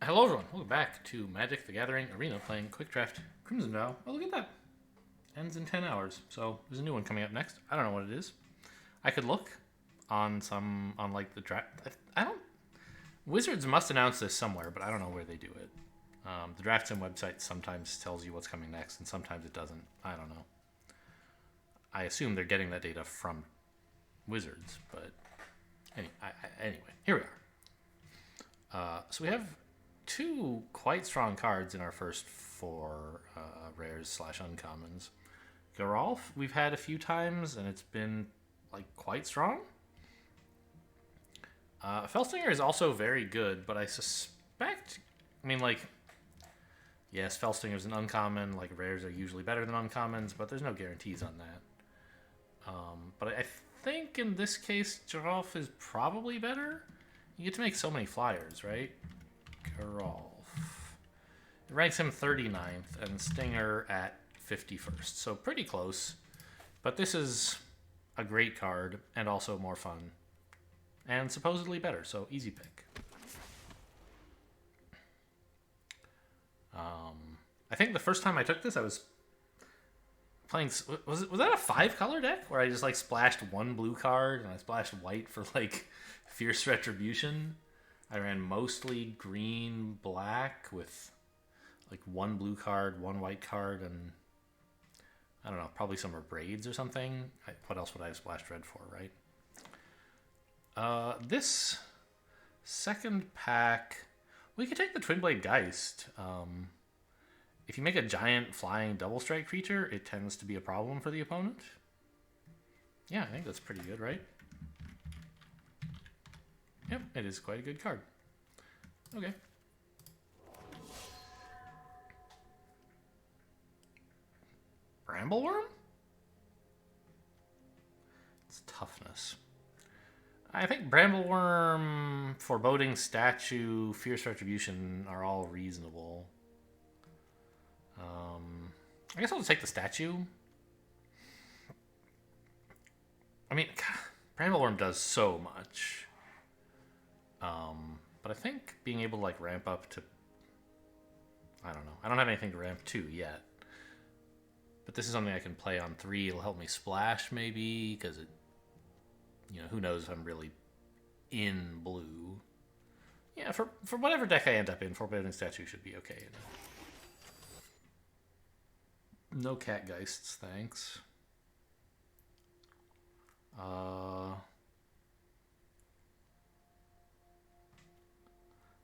Hello everyone, welcome back to Magic the Gathering Arena playing Quick Draft Crimson Vow. Oh, look at that. Ends in 10 hours. So there's a new one coming up next. I don't know what it is. I could look on like the draft. I don't. Wizards must announce this somewhere, but I don't know where they do it. The Draft Sim website sometimes tells you what's coming next, and sometimes it doesn't. I don't know. I assume they're getting that data from Wizards, but anyway, here we are. So we have two quite strong cards in our first four rares / uncommons. Geralf, we've had a few times, and it's been like quite strong. Felstinger is also very good, but I suspect, yes, Felstinger's an uncommon. Like rares are usually better than uncommons, but there's no guarantees on that. But I think in this case, Geralf is probably better. You get to make so many flyers, right? Geralf. It ranks him 39th and Stinger at 51st. So pretty close. But this is a great card and also more fun. And supposedly better, so easy pick. I think the first time I took this, I was playing... Was that a 5-color deck? Where I just like splashed one blue card and I splashed white for like Fierce Retribution? I ran mostly green, black with like one blue card, one white card, and I don't know, probably some braids or something. What else would I have splashed red for, right? This second pack, we could take the Twin Blade Geist. If you make a giant flying double strike creature, it tends to be a problem for the opponent. Yeah, I think that's pretty good, right? Yep, it is quite a good card. Okay. Brambleworm? It's toughness. I think Brambleworm, Foreboding Statue, Fierce Retribution are all reasonable. I guess I'll just take the statue. I mean, Brambleworm does so much. But I think being able to like ramp up to, I don't know. I don't have anything to ramp to yet. But this is something I can play on 3. It'll help me splash maybe, because it, who knows if I'm really in blue. Yeah, for whatever deck I end up in, Foreboding Statue should be okay. No Catgeists, thanks.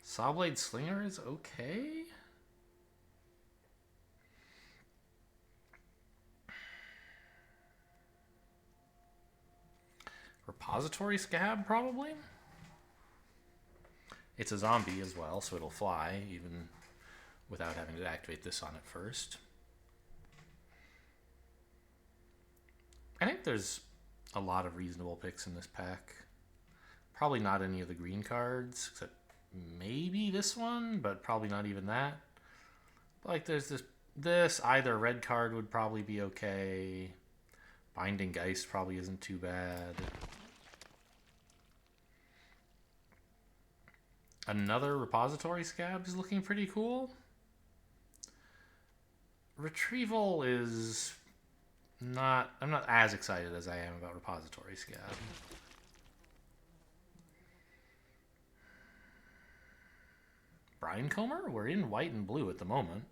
Sawblade Slinger is okay. Repository Scab, probably. It's a zombie as well, so it'll fly, even without having to activate this on it first. I think there's a lot of reasonable picks in this pack. Probably not any of the green cards, except maybe this one, but probably not even that. Like there's this either red card would probably be okay. Binding Geist probably isn't too bad. Another Repository Scab is looking pretty cool. Retrieval is not... I'm not as excited as I am about Repository Scab. Brinecomer? We're in white and blue at the moment.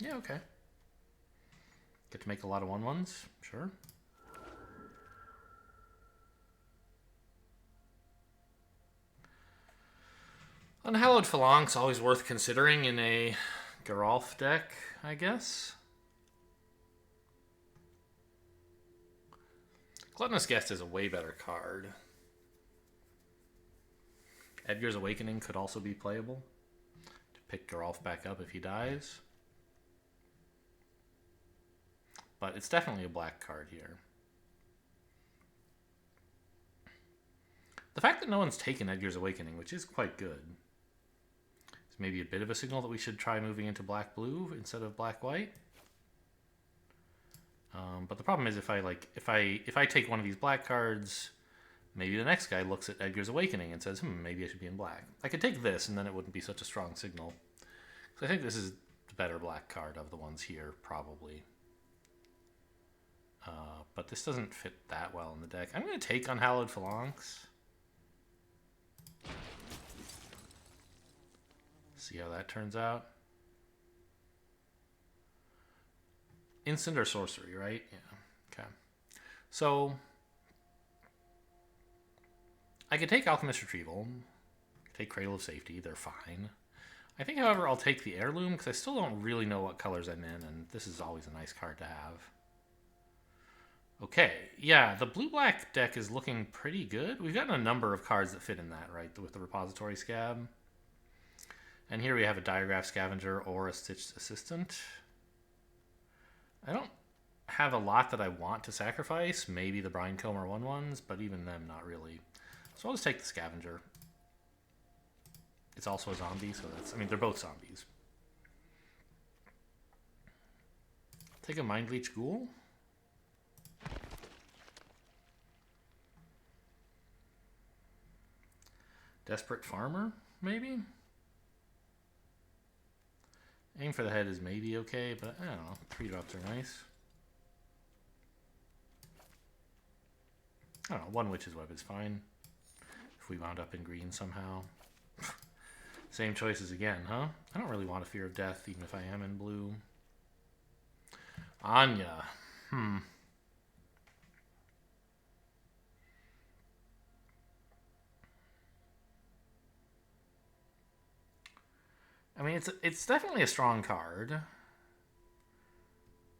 Yeah, okay. Get to make a lot of 1/1s, sure. Unhallowed Phalanx, always worth considering in a Geralf deck, I guess. Gluttonous Guest is a way better card. Edgar's Awakening could also be playable to pick Geralf back up if he dies. But it's definitely a black card here. The fact that no one's taken Edgar's Awakening, which is quite good, is maybe a bit of a signal that we should try moving into black-blue instead of black-white. But the problem is if I take one of these black cards, maybe the next guy looks at Edgar's Awakening and says, maybe I should be in black. I could take this, and then it wouldn't be such a strong signal. So I think this is the better black card of the ones here, probably. But this doesn't fit that well in the deck. I'm going to take Unhallowed Phalanx. See how that turns out. Instant or sorcery, right? Yeah. Okay. So I could take Alchemist Retrieval, take Cradle of Safety. They're fine. I think, however, I'll take the Heirloom because I still don't really know what colors I'm in, and this is always a nice card to have. Okay, yeah, the blue-black deck is looking pretty good. We've gotten a number of cards that fit in that, right, with the Repository Scab. And here we have a Diagraph Scavenger or a Stitched Assistant. I don't have a lot that I want to sacrifice. Maybe the Braincomber 1/1s, but even them, not really. So I'll just take the Scavenger. It's also a zombie, so that's... I mean, they're both zombies. Take a Mind Leech Ghoul. Desperate Farmer, maybe? Aim for the Head is maybe okay, but I don't know. 3-drops are nice. I don't know. 1 Witch's Web is fine. If we wound up in green somehow. Same choices again, huh? I don't really want a Fear of Death, even if I am in blue. Anya. I mean, it's definitely a strong card.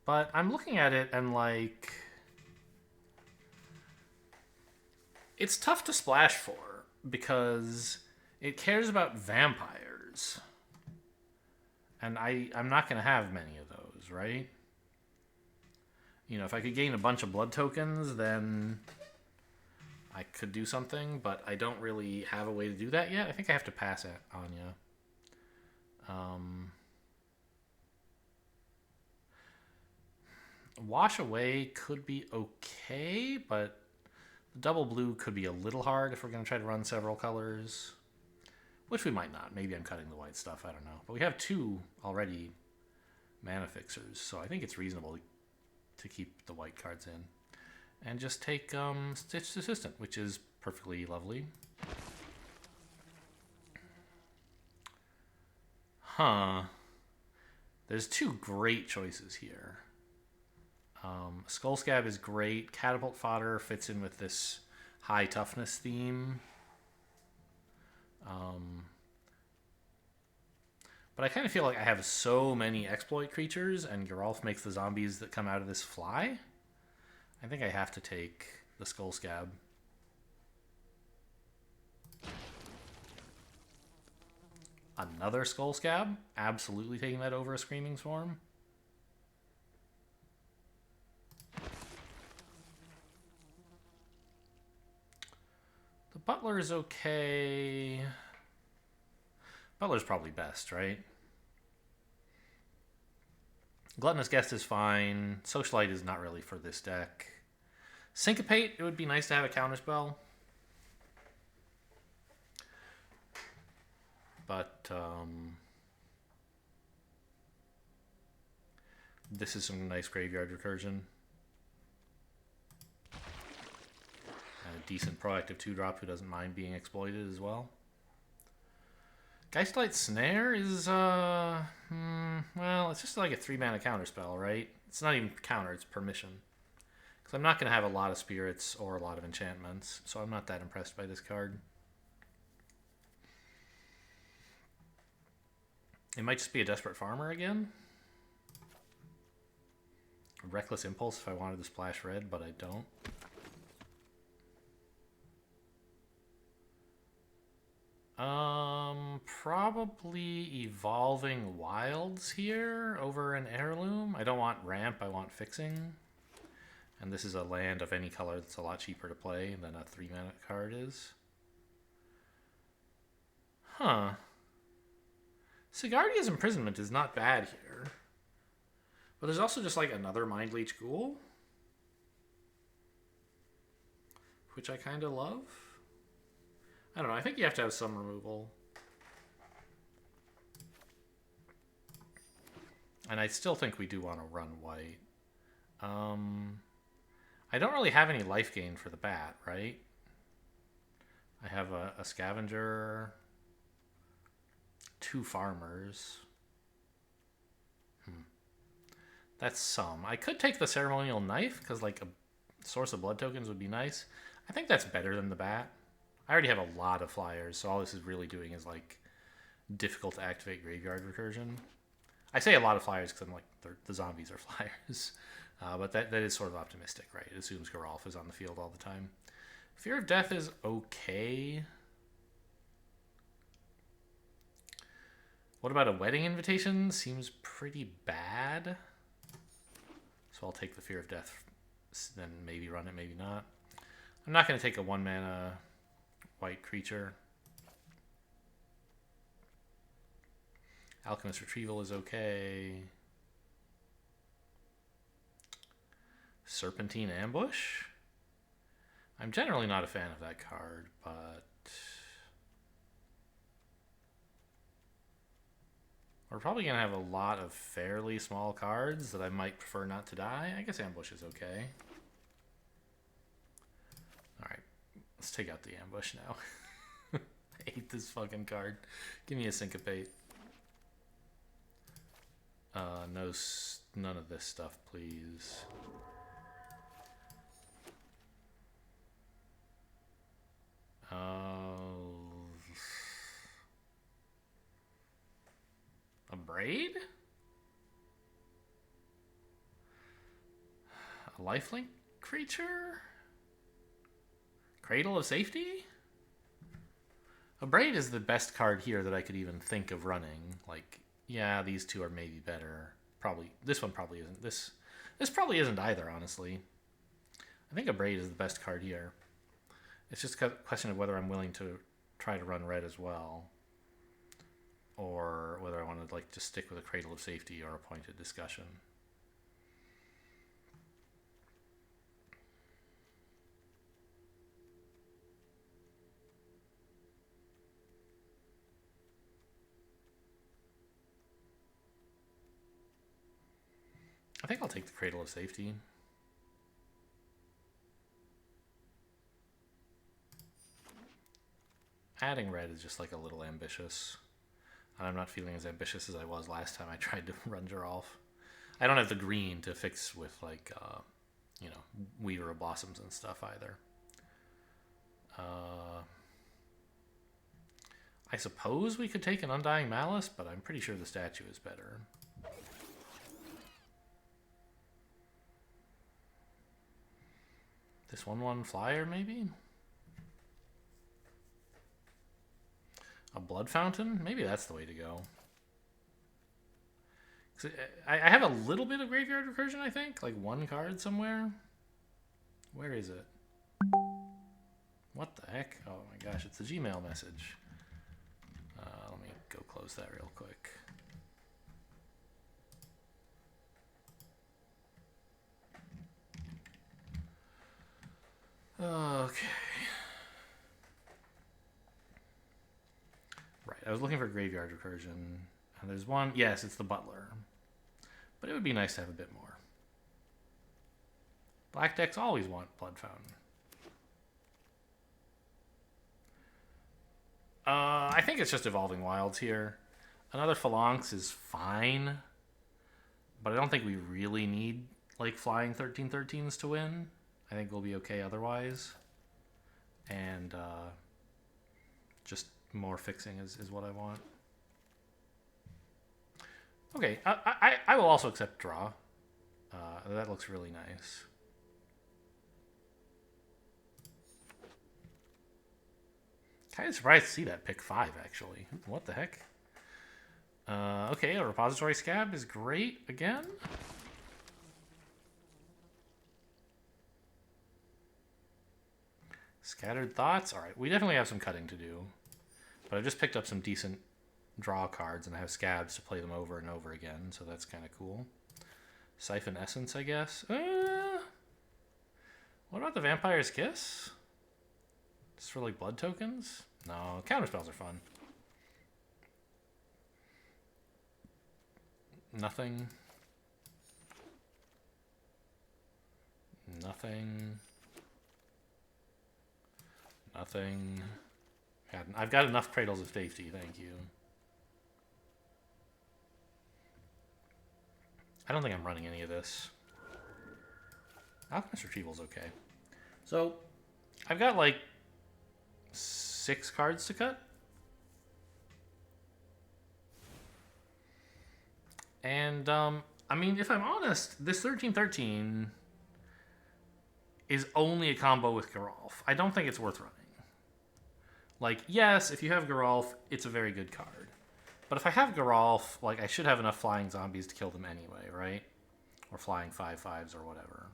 But I'm looking at it and, like... It's tough to splash for, because it cares about vampires. And I'm not going to have many of those, right? You know, if I could gain a bunch of blood tokens, then I could do something, but I don't really have a way to do that yet. I think I have to pass at Anya. Wash Away could be okay, but the double blue could be a little hard if we're going to try to run several colors. Which we might not. Maybe I'm cutting the white stuff. I don't know. But we have 2 already mana fixers, so I think it's reasonable to keep the white cards in. And just take Stitched Assistant, which is perfectly lovely. There's 2 great choices here. Skull Scab is great. Catapult Fodder fits in with this high toughness theme. But I kind of feel like I have so many exploit creatures, and Geralf makes the zombies that come out of this fly. I think I have to take the Skull Scab. Another Skull Scab? Absolutely taking that over a Screaming Swarm. The Butler is okay. Butler's probably best, right? Gluttonous Guest is fine. Socialite is not really for this deck. Syncopate, it would be nice to have a counterspell. But this is some nice graveyard recursion. And a decent proactive 2-drop who doesn't mind being exploited as well. Geistlight Snare is, well, it's just like a 3-mana counterspell, right? It's not even counter, it's permission. Because I'm not going to have a lot of spirits or a lot of enchantments, so I'm not that impressed by this card. It might just be a Desperate Farmer again. A Reckless Impulse if I wanted to splash red, but I don't. Probably Evolving Wilds here over an Heirloom. I don't want ramp, I want fixing. And this is a land of any color that's a lot cheaper to play than a 3-mana card is. Sigardia's Imprisonment is not bad here. But there's also just like another Mind Leech Ghoul. which I kind of love. I don't know. I think you have to have some removal. And I still think we do want to run white. I don't really have any life gain for the bat, right? I have a scavenger, 2 farmers. That's some. I could take the ceremonial knife because like a source of blood tokens would be nice. I think that's better than the bat. I already have a lot of flyers, so all this is really doing is like difficult to activate graveyard recursion. I say a lot of flyers because I'm like the zombies are flyers, but that is sort of optimistic, right? It assumes Geralf is on the field all the time. Fear of Death is okay. What about a wedding invitation? Seems pretty bad. So I'll take the Fear of Death, then maybe run it, maybe not. I'm not going to take a 1-mana white creature. Alchemist Retrieval is okay. Serpentine Ambush? I'm generally not a fan of that card, but we're probably going to have a lot of fairly small cards that I might prefer not to die. I guess Ambush is okay. Alright, let's take out the Ambush now. I hate this fucking card. Give me a Syncopate. None of this stuff, please. A Braid? A lifelink creature? Cradle of Safety? A Braid is the best card here that I could even think of running. Like, yeah, these two are maybe better. Probably this one probably isn't. This probably isn't either, honestly. I think a Braid is the best card here. It's just a question of whether I'm willing to try to run red as well, or whether I want to like just stick with a Cradle of Safety or a Pointed Discussion. I think I'll take the Cradle of Safety. Adding red is just like a little ambitious. And I'm not feeling as ambitious as I was last time I tried to run Geralf. I don't have the green to fix with like, you know, Weaver of Blossoms and stuff either. I suppose we could take an Undying Malice, but I'm pretty sure the statue is better. This 1/1 flyer, maybe? A Blood Fountain? Maybe that's the way to go. I have a little bit of Graveyard Recursion, I think. Like 1 card somewhere. Where is it? What the heck? Oh my gosh, it's a Gmail message. Let me go close that real quick. Okay. Right, I was looking for Graveyard Recursion, and there's one. Yes, it's the Butler. But it would be nice to have a bit more. Black decks always want Blood Fountain. I think it's just Evolving Wilds here. Another Phalanx is fine, but I don't think we really need like flying 13/13s to win. I think we'll be okay otherwise. And just more fixing is what I want. Okay, I will also accept draw. That looks really nice. Kind of surprised to see that pick 5, actually. What the heck? Okay, a Repository Scab is great again. Scattered Thoughts. All right, we definitely have some cutting to do. But I've just picked up some decent draw cards, and I have Scabs to play them over and over again, so that's kind of cool. Siphon Essence, I guess. What about the Vampire's Kiss? Just for like blood tokens? No, counter spells are fun. Nothing. Nothing. Nothing. I've got enough Cradles of Safety, thank you. I don't think I'm running any of this. Alchemist Retrieval's okay. So, I've got like 6 cards to cut. And, I mean, if I'm honest, this 13-13 is only a combo with Geralf. I don't think it's worth running. Like, yes, if you have Geralf, it's a very good card. But if I have Geralf, like, I should have enough flying zombies to kill them anyway, right? Or flying 5/5s or whatever.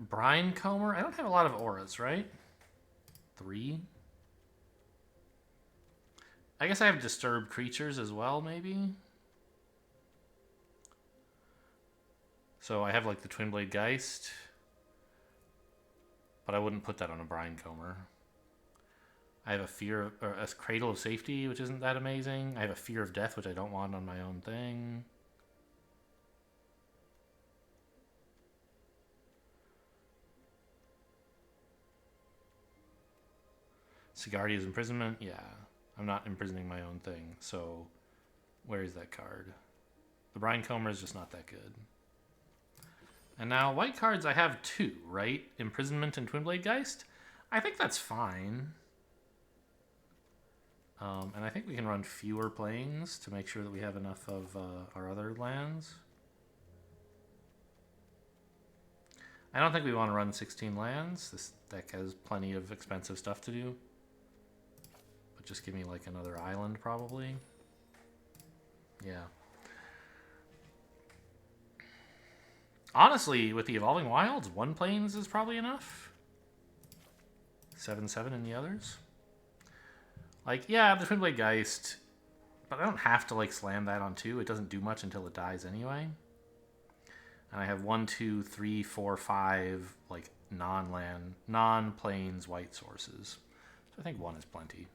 Brine Combr? I don't have a lot of auras, right? 3? I guess I have Disturbed Creatures as well, maybe? So I have like the Twin Blade Geist, but I wouldn't put that on a Brine Combr. I have a Cradle of Safety, which isn't that amazing. I have a Fear of Death, which I don't want on my own thing. Sigardia's Imprisonment, yeah. I'm not imprisoning my own thing, so where is that card? The Brine Combr is just not that good. And now, white cards, I have 2, right? Imprisonment and Twin Blade Geist. I think that's fine. And I think we can run fewer planes to make sure that we have enough of our other lands. I don't think we want to run 16 lands. This deck has plenty of expensive stuff to do. But just give me like another island, probably. Yeah. Honestly, with the Evolving Wilds, 1 planes is probably enough. 7/7 in the others. Like, yeah, the Twin Blade Geist, but I don't have to like slam that on 2. It doesn't do much until it dies anyway. And I have 1, 2, 3, 4, 5 like non-land, non-planes white sources. So I think 1 is plenty.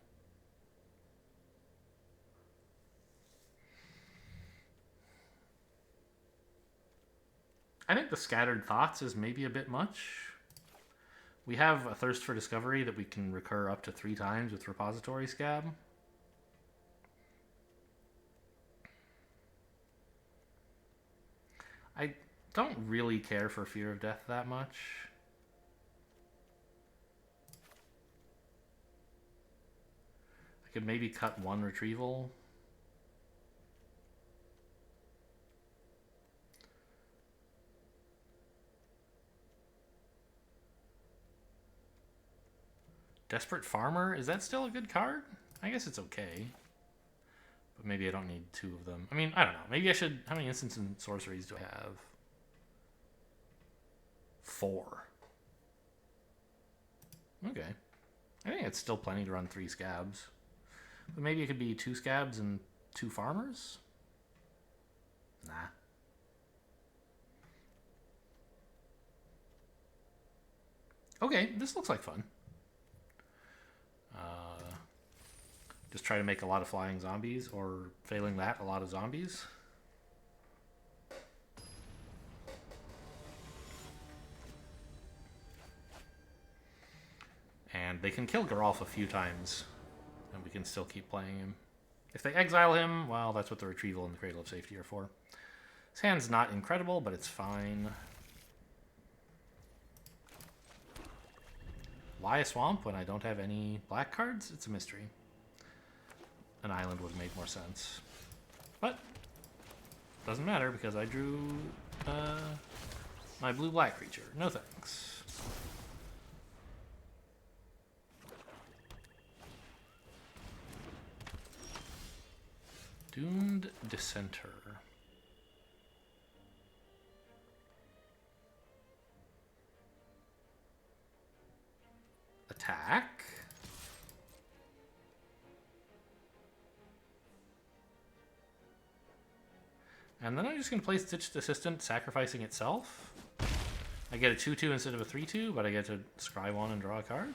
I think the Scattered Thoughts is maybe a bit much. We have a Thirst for Discovery that we can recur up to 3 times with Repository Scab. I don't really care for Fear of Death that much. I could maybe cut 1 Retrieval. Desperate Farmer? Is that still a good card? I guess it's okay. But maybe I don't need 2 of them. I mean, I don't know. Maybe I should... How many instants and sorceries do I have? 4. Okay. I think it's still plenty to run 3 Scabs. But maybe it could be 2 Scabs and 2 Farmers? Nah. Okay, this looks like fun. Just try to make a lot of flying zombies, or failing that, a lot of zombies. And they can kill Geralf a few times, and we can still keep playing him. If they exile him, well, that's what the Retrieval and the Cradle of Safety are for. His hand's not incredible, but it's fine. Why a swamp when I don't have any black cards? It's a mystery. An island would have made more sense. But, doesn't matter because I drew my blue-black creature. No thanks. Doomed Dissenter. Attack. And then I'm just going to play Stitched Assistant, sacrificing itself. I get a 2-2 instead of a 3-2, but I get to scry one and draw a card.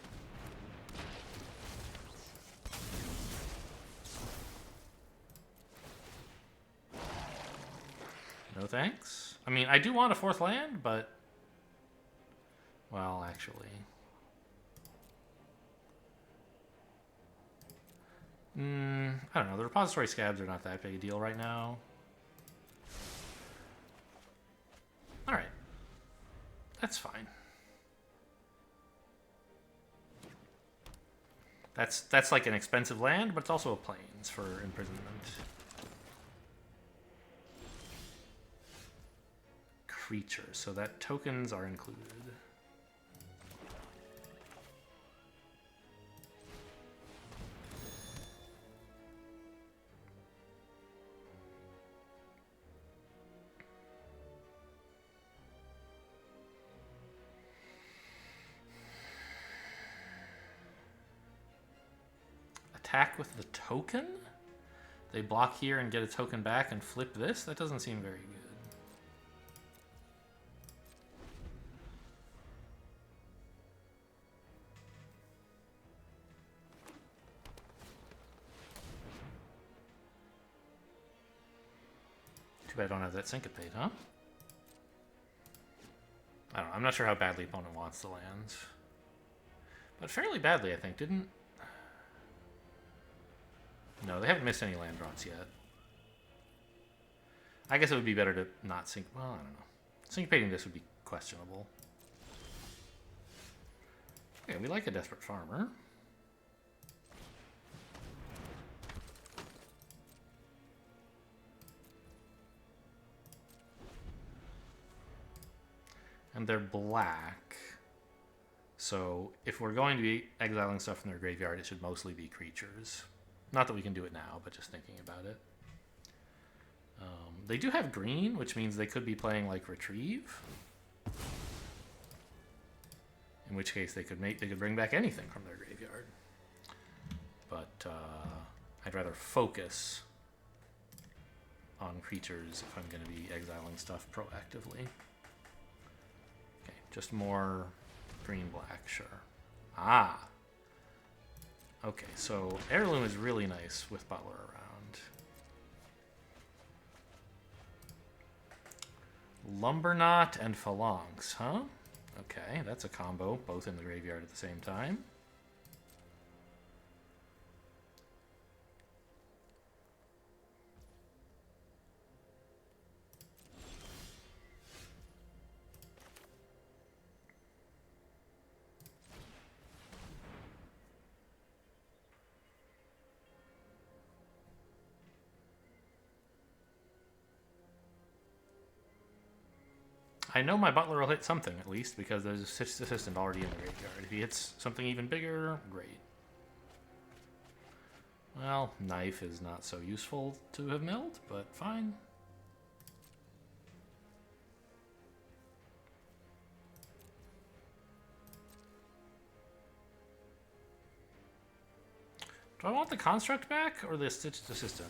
No thanks. I mean, I do want a 4th land, but... Well, actually... I don't know. The repository scabs are not that big a deal right now. Alright. That's fine. That's like an expensive land, but it's also a plains for imprisonment. Creatures, so that tokens are included. Attack with the token? They block here and get a token back and flip this? That doesn't seem very good. Too bad I don't have that syncopate, huh? I don't know. I'm not sure how badly opponent wants the lands. But fairly badly, I think. Didn't... No, they haven't missed any land drops yet. I guess it would be better to not sync... Well, I don't know. Syncopating this would be questionable. Okay, we like a Desperate Farmer. And they're black. So if we're going to be exiling stuff from their graveyard, it should mostly be creatures. Not that we can do it now, but just thinking about it. They do have green, which means they could be playing like Retrieve. In which case they could bring back anything from their graveyard. But I'd rather focus on creatures if I'm going to be exiling stuff proactively. Okay, just more green-black, sure. Ah! Okay, so Heirloom is really nice with Butler around. Lumberknot and Phalanx, huh? Okay, that's a combo, both in the graveyard at the same time. I know my Butler will hit something, at least, because there's a Stitched Assistant already in the graveyard. If he hits something even bigger, great. Well, Knife is not so useful to have milled, but fine. Do I want the Construct back, or the Stitched Assistant?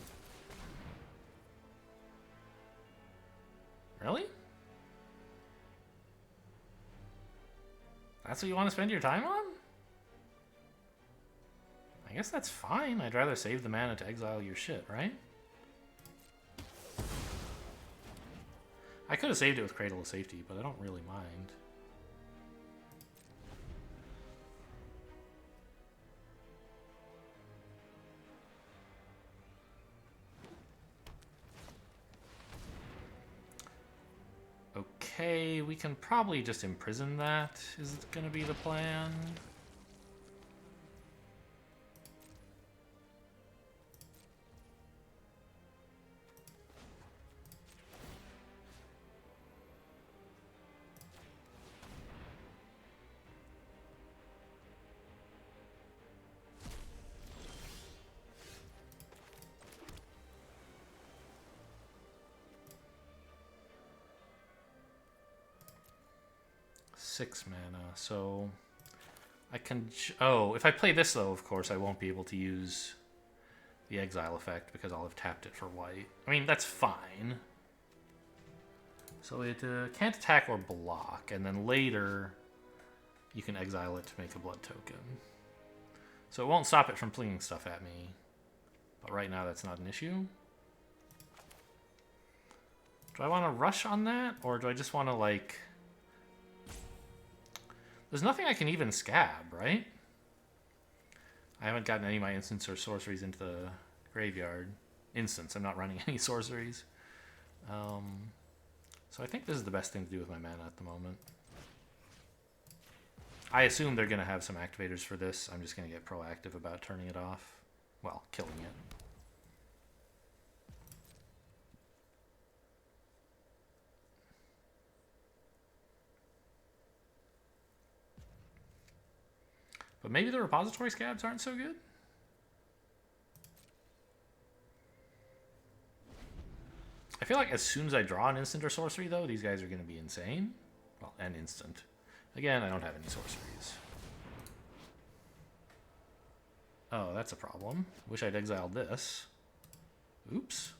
Really? That's what you want to spend your time on? I guess that's fine. I'd rather save the mana to exile your shit, right? I could have saved it with Cradle of Safety, but I don't really mind. Okay, we can probably just imprison that. Is it going to be the plan? Six mana, so I can... Oh, if I play this, though, of course, I won't be able to use the exile effect because I'll have tapped it for white. I mean, that's fine. So it can't attack or block, and then later you can exile it to make a blood token. So it won't stop it from flinging stuff at me. But right now that's not an issue. Do I want to rush on that? Or do I just want to, like... There's nothing I can even scab, right? I haven't gotten any of my instants or sorceries into the graveyard. Instants, I'm not running any sorceries. So I think this is the best thing to do with my mana at the moment. I assume they're going to have some activators for this. I'm just going to get proactive about turning it off. Well, killing it. But maybe the repository scabs aren't so good? I feel like as soon as I draw an instant or sorcery, though, these guys are going to be insane. Well, an instant. Again, I don't have any sorceries. Oh, that's a problem. Wish I'd exiled this. Oops.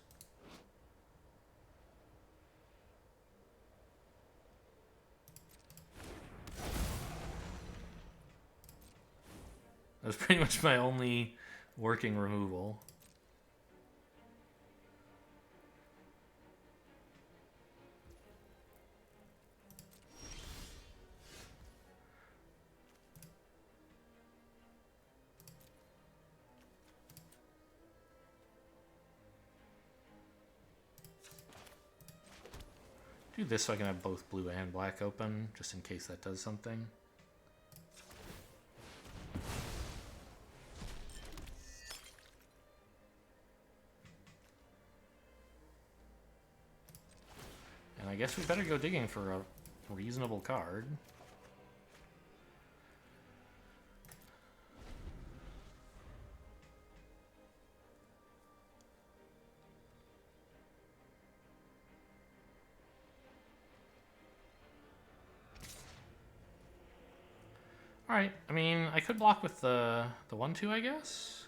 That's pretty much my only working removal. Do this so I can have both blue and black open, just in case that does something. And I guess we better go digging for a reasonable card. Alright, I mean, I could block with the 1-2, I guess?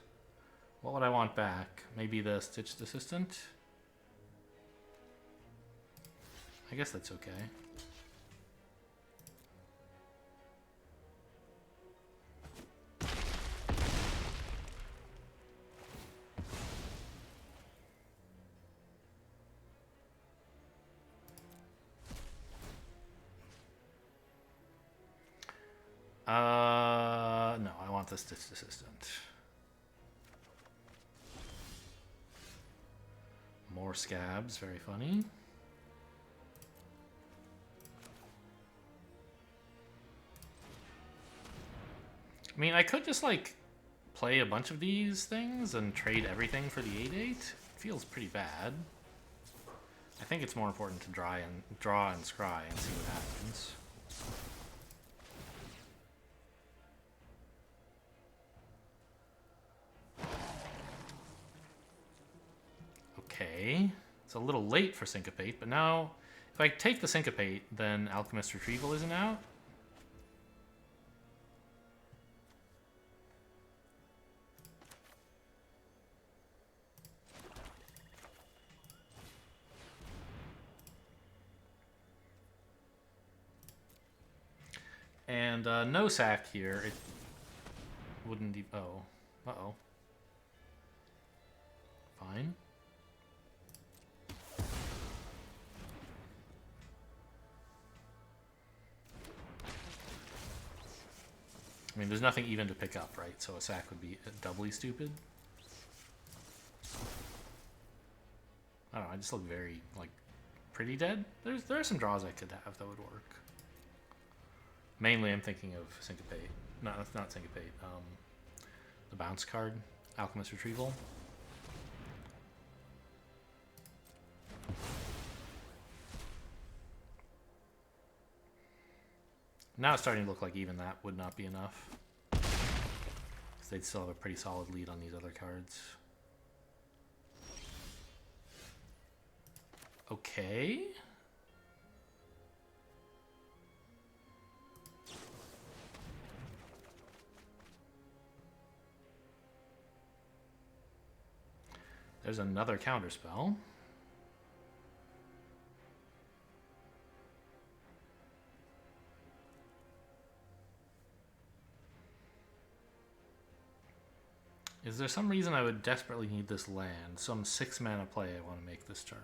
What would I want back? Maybe the Stitched Assistant? I guess that's okay. No, I want the Stitched Assistant. More scabs, very funny. I mean, I could just, like, play a bunch of these things and trade everything for the 8/8. Feels pretty bad. I think it's more important to draw and scry and see what happens. Okay, it's a little late for Syncopate, but now if I take the Syncopate, then Alchemist Retrieval isn't out. And no sack here. It wouldn't even... Oh. Uh-oh. Fine. I mean, there's nothing even to pick up, right? So a sack would be doubly stupid. I don't know, I just look very, like, pretty dead. There are some draws I could have that would work. Mainly I'm thinking of Syncopate. No, that's not Syncopate. The bounce card, Alchemist Retrieval. Now it's starting to look like even that would not be enough. Because they'd still have a pretty solid lead on these other cards. Okay. There's another counterspell. Is there some reason I would desperately need this land? Some 6 mana play I want to make this turn?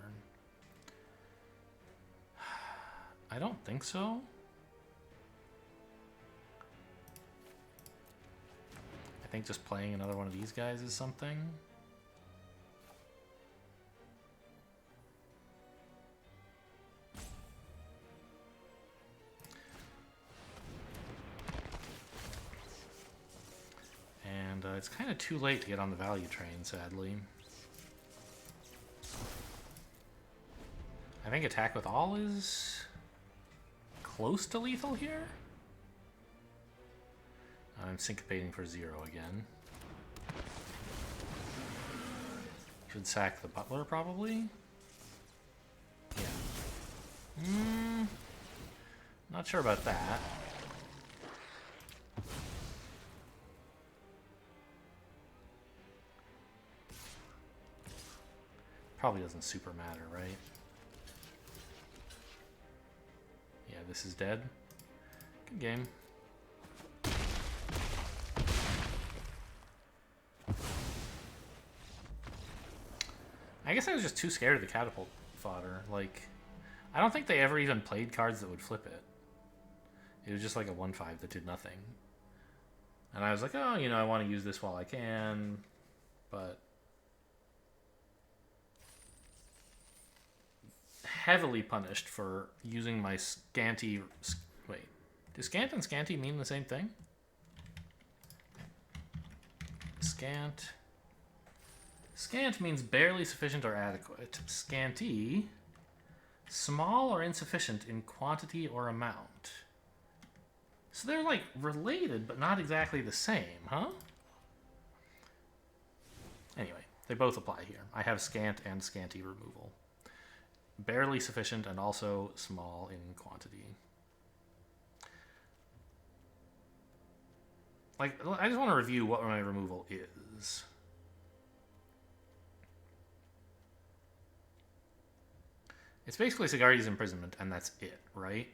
I don't think so. I think just playing another one of these guys is something. And it's kind of too late to get on the value train, sadly. I think attack with all is close to lethal here. I'm syncopating for 0 again. Should sack the butler, probably. Yeah. Not sure about that. Probably doesn't super matter, right? Yeah, this is dead. Good game. I guess I was just too scared of the catapult fodder. Like, I don't think they ever even played cards that would flip it. It was just like a 1/5 that did nothing. And I was like, oh, you know, I want to use this while I can, but heavily punished for using my scanty... Wait, do scant and scanty mean the same thing? Scant... Scant means barely sufficient or adequate. Scanty, small or insufficient in quantity or amount. So they're like related, but not exactly the same, huh? Anyway, they both apply here. I have scant and scanty removal. Barely sufficient and also small in quantity. Like, I just want to review what my removal is. It's basically Sigari's Imprisonment, and that's it, right?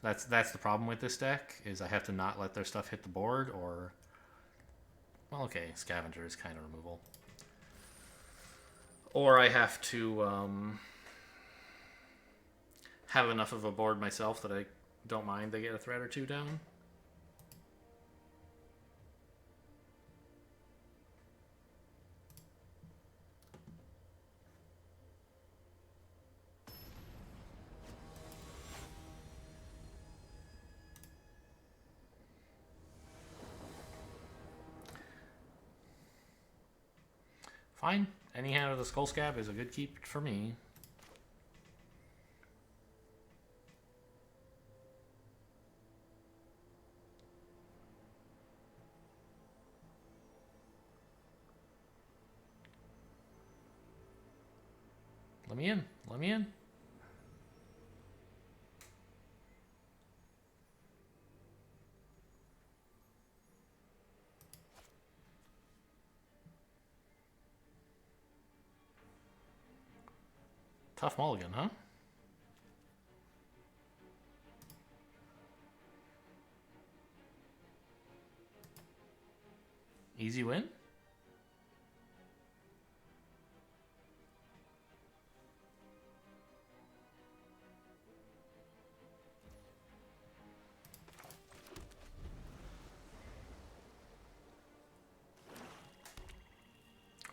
That's the problem with this deck, is I have to not let their stuff hit the board, or... Well, okay, Scavenger is kind of removal. Or I have to have enough of a board myself that I don't mind they get a threat or 2 down. Fine. Any hand of the Skull Scab is a good keep for me. Let me in. Let me in. Tough mulligan, huh? Easy win?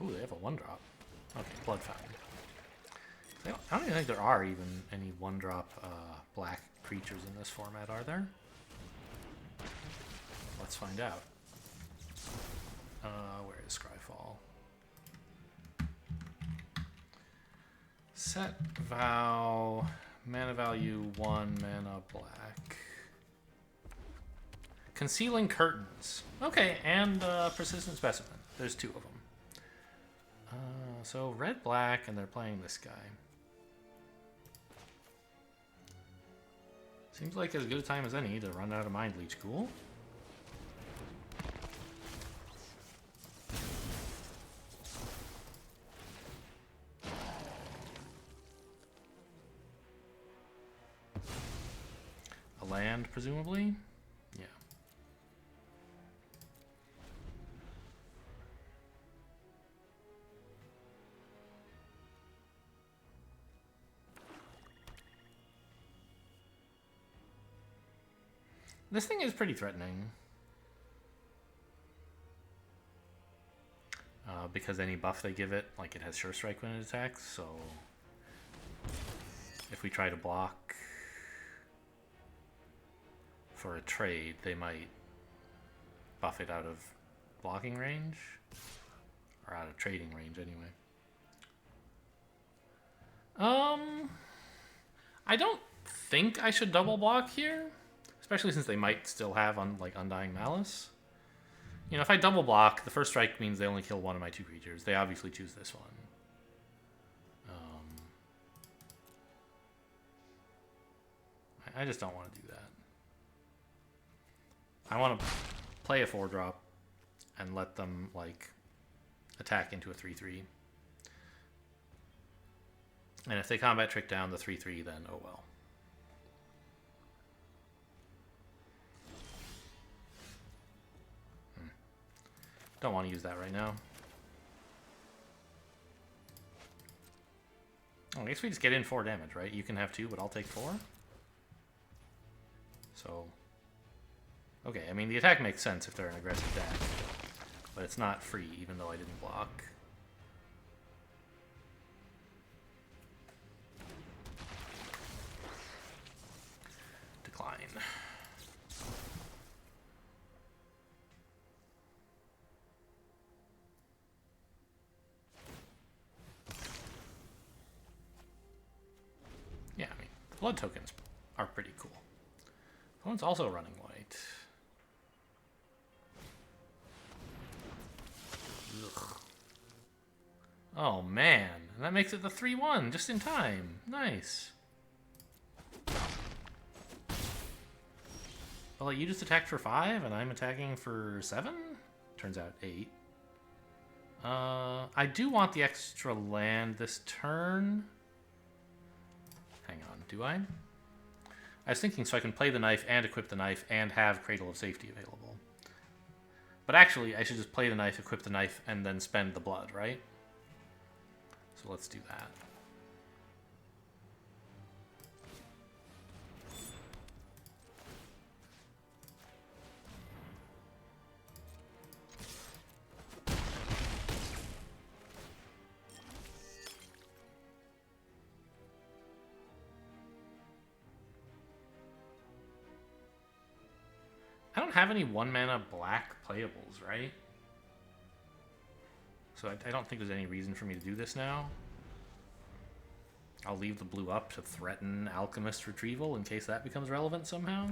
Ooh, they have a 1-drop. Okay, Blood Fountain. I don't even think there are even any 1-drop black creatures in this format, are there? Let's find out. Where is Scryfall? Set vow, mana value 1, mana black. Concealing Curtains. Okay, and Persistent Specimen. There's 2 of them. So red, black, and they're playing this guy. Seems like as good a time as any to run out of Mind Leech. Cool. A land, presumably? Yeah. This thing is pretty threatening. Because any buff they give it, like it has Sure Strike when it attacks, so if we try to block for a trade, they might buff it out of blocking range, or out of trading range anyway. I don't think I should double block here, especially since they might still have Undying Malice. You know, if I double block, the first strike means they only kill one of my 2 creatures. They obviously choose this one. I just don't want to do that. I want to play a 4-drop and let them, like, attack into a 3/3. And if they combat trick down the 3/3, then oh well. Don't want to use that right now. Oh, I guess we just get in 4 damage, right? You can have 2, but I'll take 4. So, okay, I mean, the attack makes sense if they're an aggressive deck, but it's not free, even though I didn't block. Decline. Yeah, I mean, the blood tokens are pretty cool. Opponent's also running white. Ugh. Oh man, and that makes it the 3/1 just in time. Nice. Well, you just attacked for 5 and I'm attacking for 7? Turns out 8. I do want the extra land this turn. Hang on, do I? I was thinking so I can play the knife and equip the knife and have Cradle of Safety available. But actually, I should just play the knife, equip the knife, and then spend the blood, right? So let's do that. I don't have any 1-mana black playables, right? So I don't think there's any reason for me to do this now. I'll leave the blue up to threaten Alchemist Retrieval in case that becomes relevant somehow.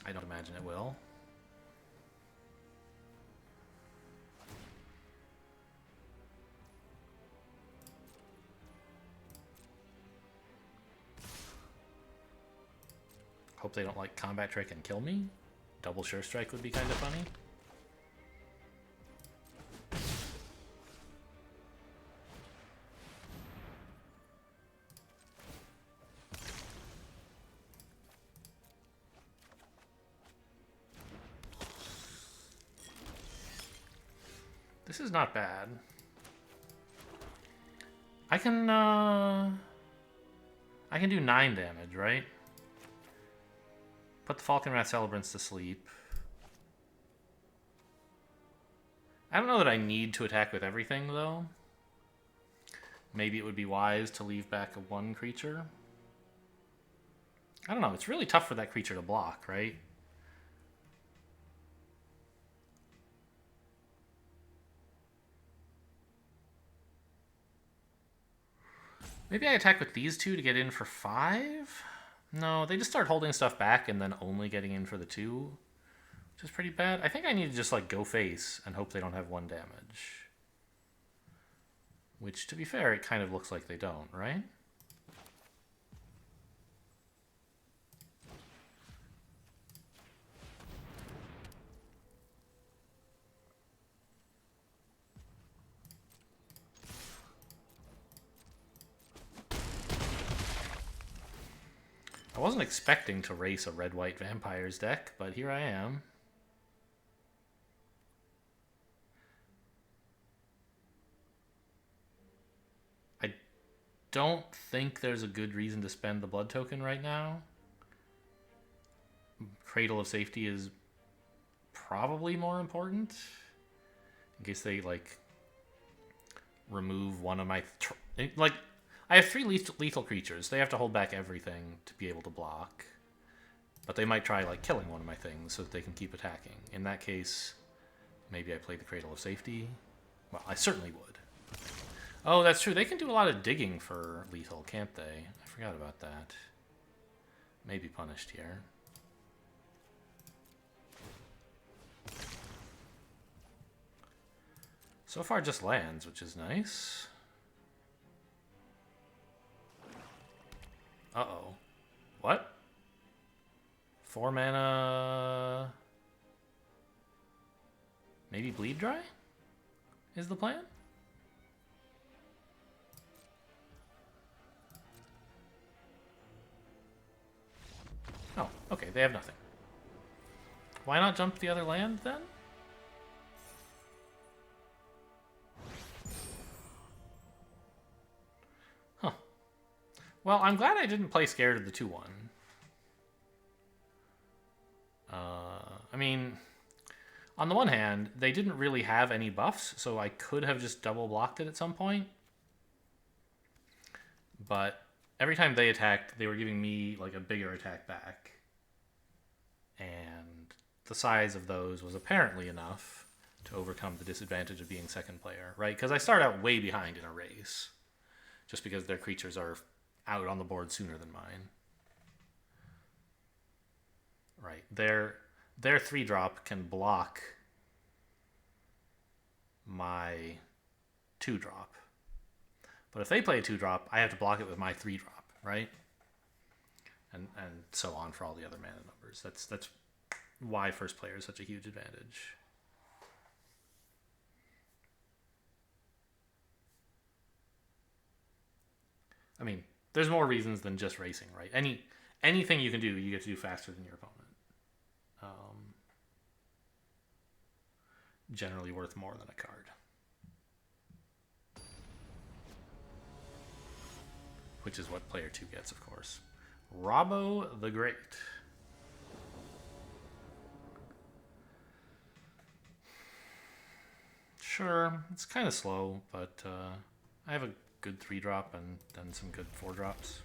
I don't imagine it will. Hope they don't like combat trick and kill me. Double Sure Strike would be kind of funny. This is not bad. I can do 9 damage, right? Put the Falconwrath Celebrants to sleep. I don't know that I need to attack with everything, though. Maybe it would be wise to leave back a 1 creature. I don't know. It's really tough for that creature to block, right? Maybe I attack with these 2 to get in for 5? No, they just start holding stuff back and then only getting in for the 2, which is pretty bad. I think I need to just like go face and hope they don't have 1 damage. Which, to be fair, it kind of looks like they don't, right? I wasn't expecting to race a red-white vampires deck, but here I am. I don't think there's a good reason to spend the blood token right now. Cradle of Safety is probably more important. In case they, like, remove one of my... like, I have 3 lethal creatures. They have to hold back everything to be able to block. But they might try, like, killing one of my things so that they can keep attacking. In that case, maybe I play the Cradle of Safety. Well, I certainly would. Oh, that's true. They can do a lot of digging for lethal, can't they? I forgot about that. Maybe punished here. So far just lands, which is nice. Uh-oh. What? 4 mana... Maybe Bleed Dry? Is the plan? Oh, okay, they have nothing. Why not jump the other land, then? Huh. Well, I'm glad I didn't play Scared of the 2-1. I mean, on the one hand, they didn't really have any buffs, so I could have just double blocked it at some point. But every time they attacked, they were giving me like a bigger attack back. And the size of those was apparently enough to overcome the disadvantage of being second player, right? Because I start out way behind in a race, just because their creatures are out on the board sooner than mine. Right, their 3-drop can block my 2-drop. But if they play a 2-drop, I have to block it with my 3-drop, right? And so on for all the other mana numbers. That's why first player is such a huge advantage. I mean, there's more reasons than just racing, right? Anything you can do, you get to do faster than your opponent. Generally worth more than a card. Which is what player 2 gets, of course. Robbo the Great. Sure, it's kind of slow, but I have a good 3-drop and then some good 4-drops.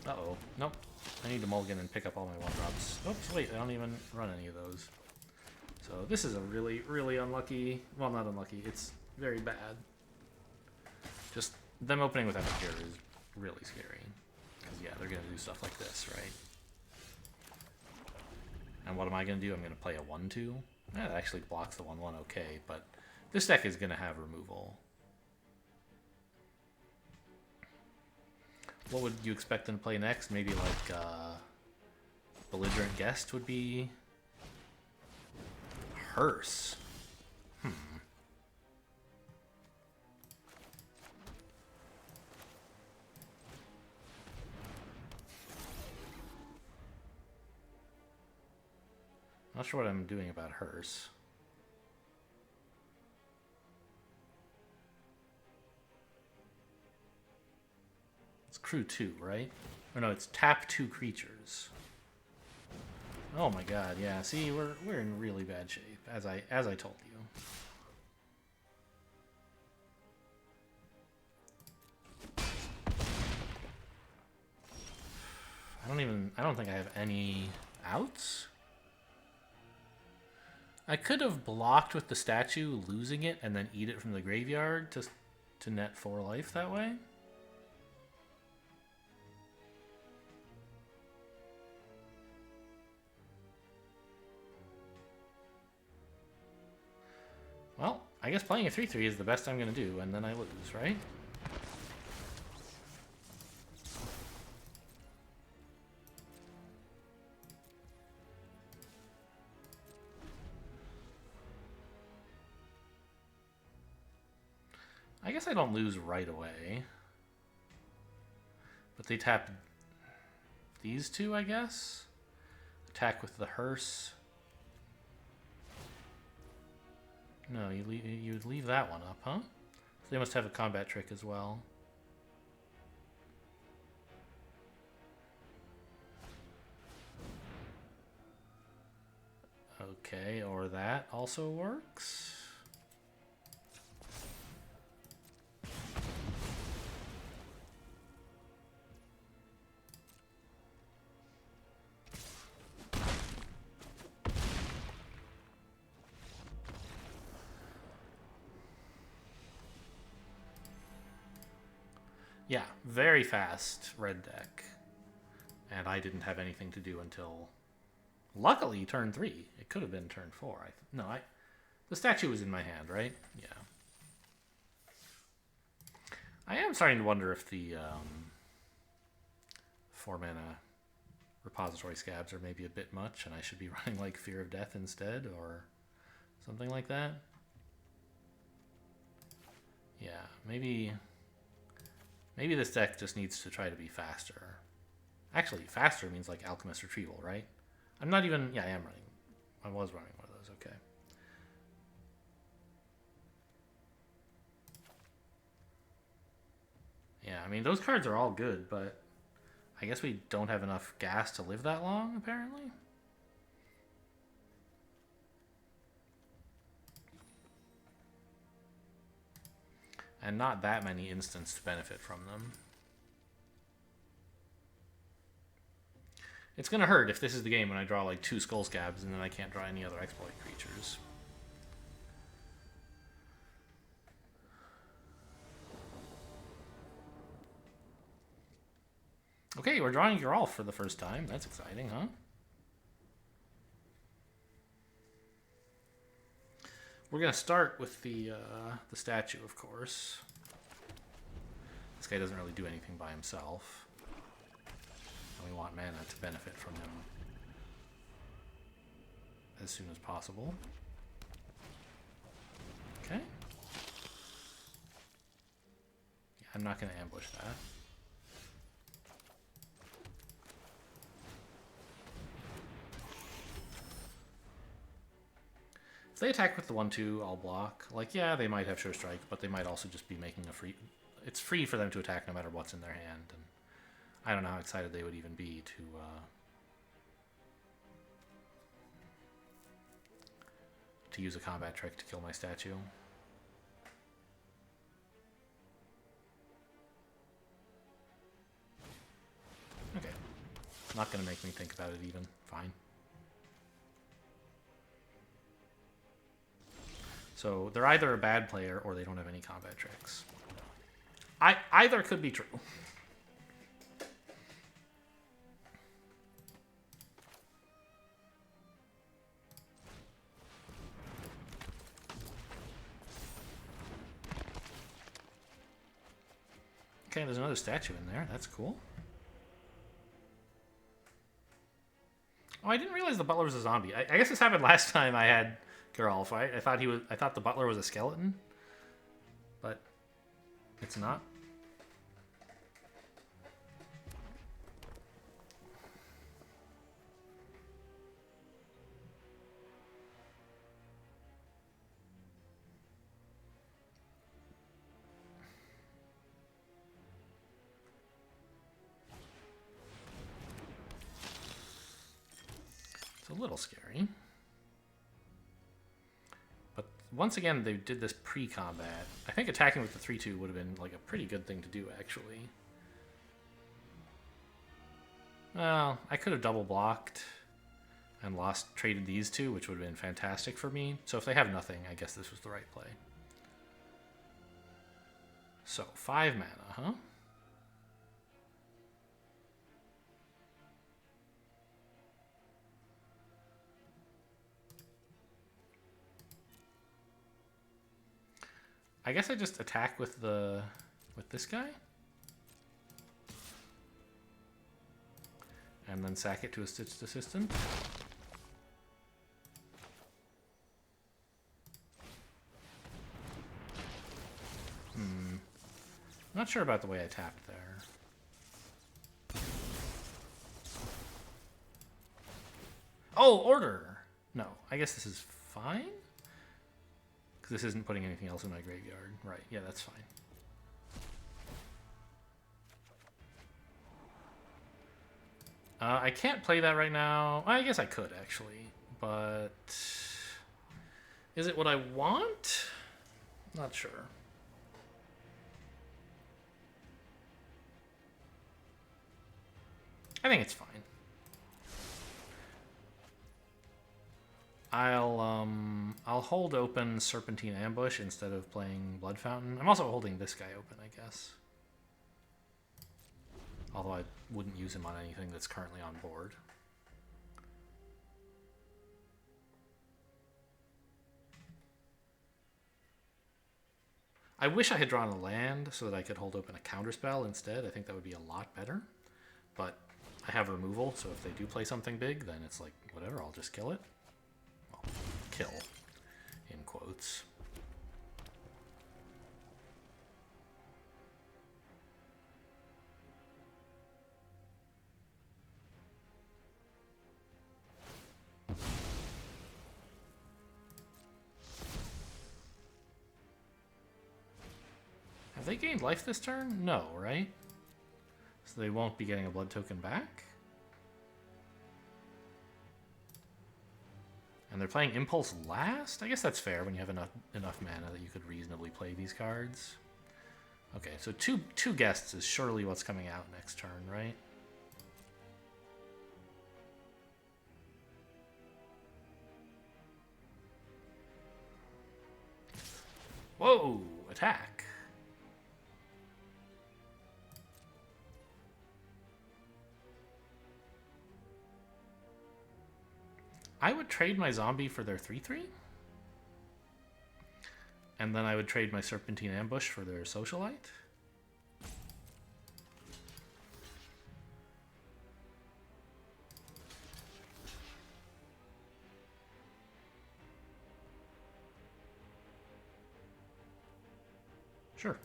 Uh-oh. Nope. I need to mulligan and pick up all my 1-drops. Oops, wait, I don't even run any of those. So this is a really, really unlucky... Well, not unlucky. It's very bad. Just them opening with Epicure is really scary. Because, yeah, they're going to do stuff like this, right? And what am I going to do? I'm going to play a 1-2. That actually blocks the 1-1 okay, but this deck is going to have removal. What would you expect them to play next? Maybe like Belligerent Guest would be... Hearse. Not sure what I'm doing about Hearse. It's crew 2, right? Or no, it's tap 2 creatures. Oh my god, yeah. See, we're in really bad shape, as I told you. I don't think I have any outs. I could have blocked with the statue, losing it, and then eat it from the graveyard to net 4 life that way. Well, I guess playing a 3/3 is the best I'm going to do, and then I lose, right? I guess I don't lose right away. But they tap these 2, I guess? Attack with the Hearse. No, you would leave that one up, huh? So they must have a combat trick as well. Okay, or that also works. Yeah, very fast red deck. And I didn't have anything to do until, luckily, turn 3. It could have been turn 4. The statue was in my hand, right? Yeah. I am starting to wonder if the 4-mana repository scabs are maybe a bit much, and I should be running like Fear of Death instead, or something like that. Yeah, maybe this deck just needs to try to be faster. Actually, faster means like Alchemist Retrieval, right? I'm not even... Yeah, I am running. I was running one of those, okay. Yeah, I mean, those cards are all good, but I guess we don't have enough gas to live that long, apparently. And not that many instants to benefit from them. It's going to hurt if this is the game when I draw like 2 Skull Scabs and then I can't draw any other exploit creatures. Okay, we're drawing Geralf for the first time. That's exciting, huh? We're going to start with the statue, of course. This guy doesn't really do anything by himself. And we want mana to benefit from him as soon as possible. Okay. Yeah, I'm not going to ambush that. If they attack with the 1/2, I'll block. Like, yeah, they might have Sure Strike, but they might also just be making a free... It's free for them to attack no matter what's in their hand. And I don't know how excited they would even be to use a combat trick to kill my statue. Okay. Not going to make me think about it even. Fine. So they're either a bad player or they don't have any combat tricks. Either could be true. Okay, there's another statue in there. That's cool. Oh, I didn't realize the butler was a zombie. I guess this happened last time I had Geralf. I thought the butler was a skeleton, but it's not. It's a little scary. But once again, they did this pre-combat. I think attacking with the 3/2 would have been like a pretty good thing to do, actually. Well, I could have double blocked and traded these two, which would have been fantastic for me. So if they have nothing, I guess this was the right play. So 5 mana, huh? I guess I just attack with this guy. And then sack it to a Stitched Assistant. Not sure about the way I tapped there. Oh, order! No, I guess this is fine? Because this isn't putting anything else in my graveyard. Right, yeah, that's fine. I can't play that right now. I guess I could, actually. but is it what I want? Not sure. I think it's fine. I'll hold open Serpentine Ambush instead of playing Blood Fountain. I'm also holding this guy open, I guess. Although I wouldn't use him on anything that's currently on board. I wish I had drawn a land so that I could hold open a counterspell instead. I think that would be a lot better. But I have removal, so if they do play something big, then it's like, whatever, I'll just kill it. Well, kill, in quotes. Have they gained life this turn? No, right? So they won't be getting a blood token back? And they're playing Impulse last? I guess that's fair when you have enough mana that you could reasonably play these cards. Okay, so two guests is surely what's coming out next turn, right? Whoa! Attack! I would trade my zombie for their 3/3. And then I would trade my Serpentine Ambush for their Socialite. Sure.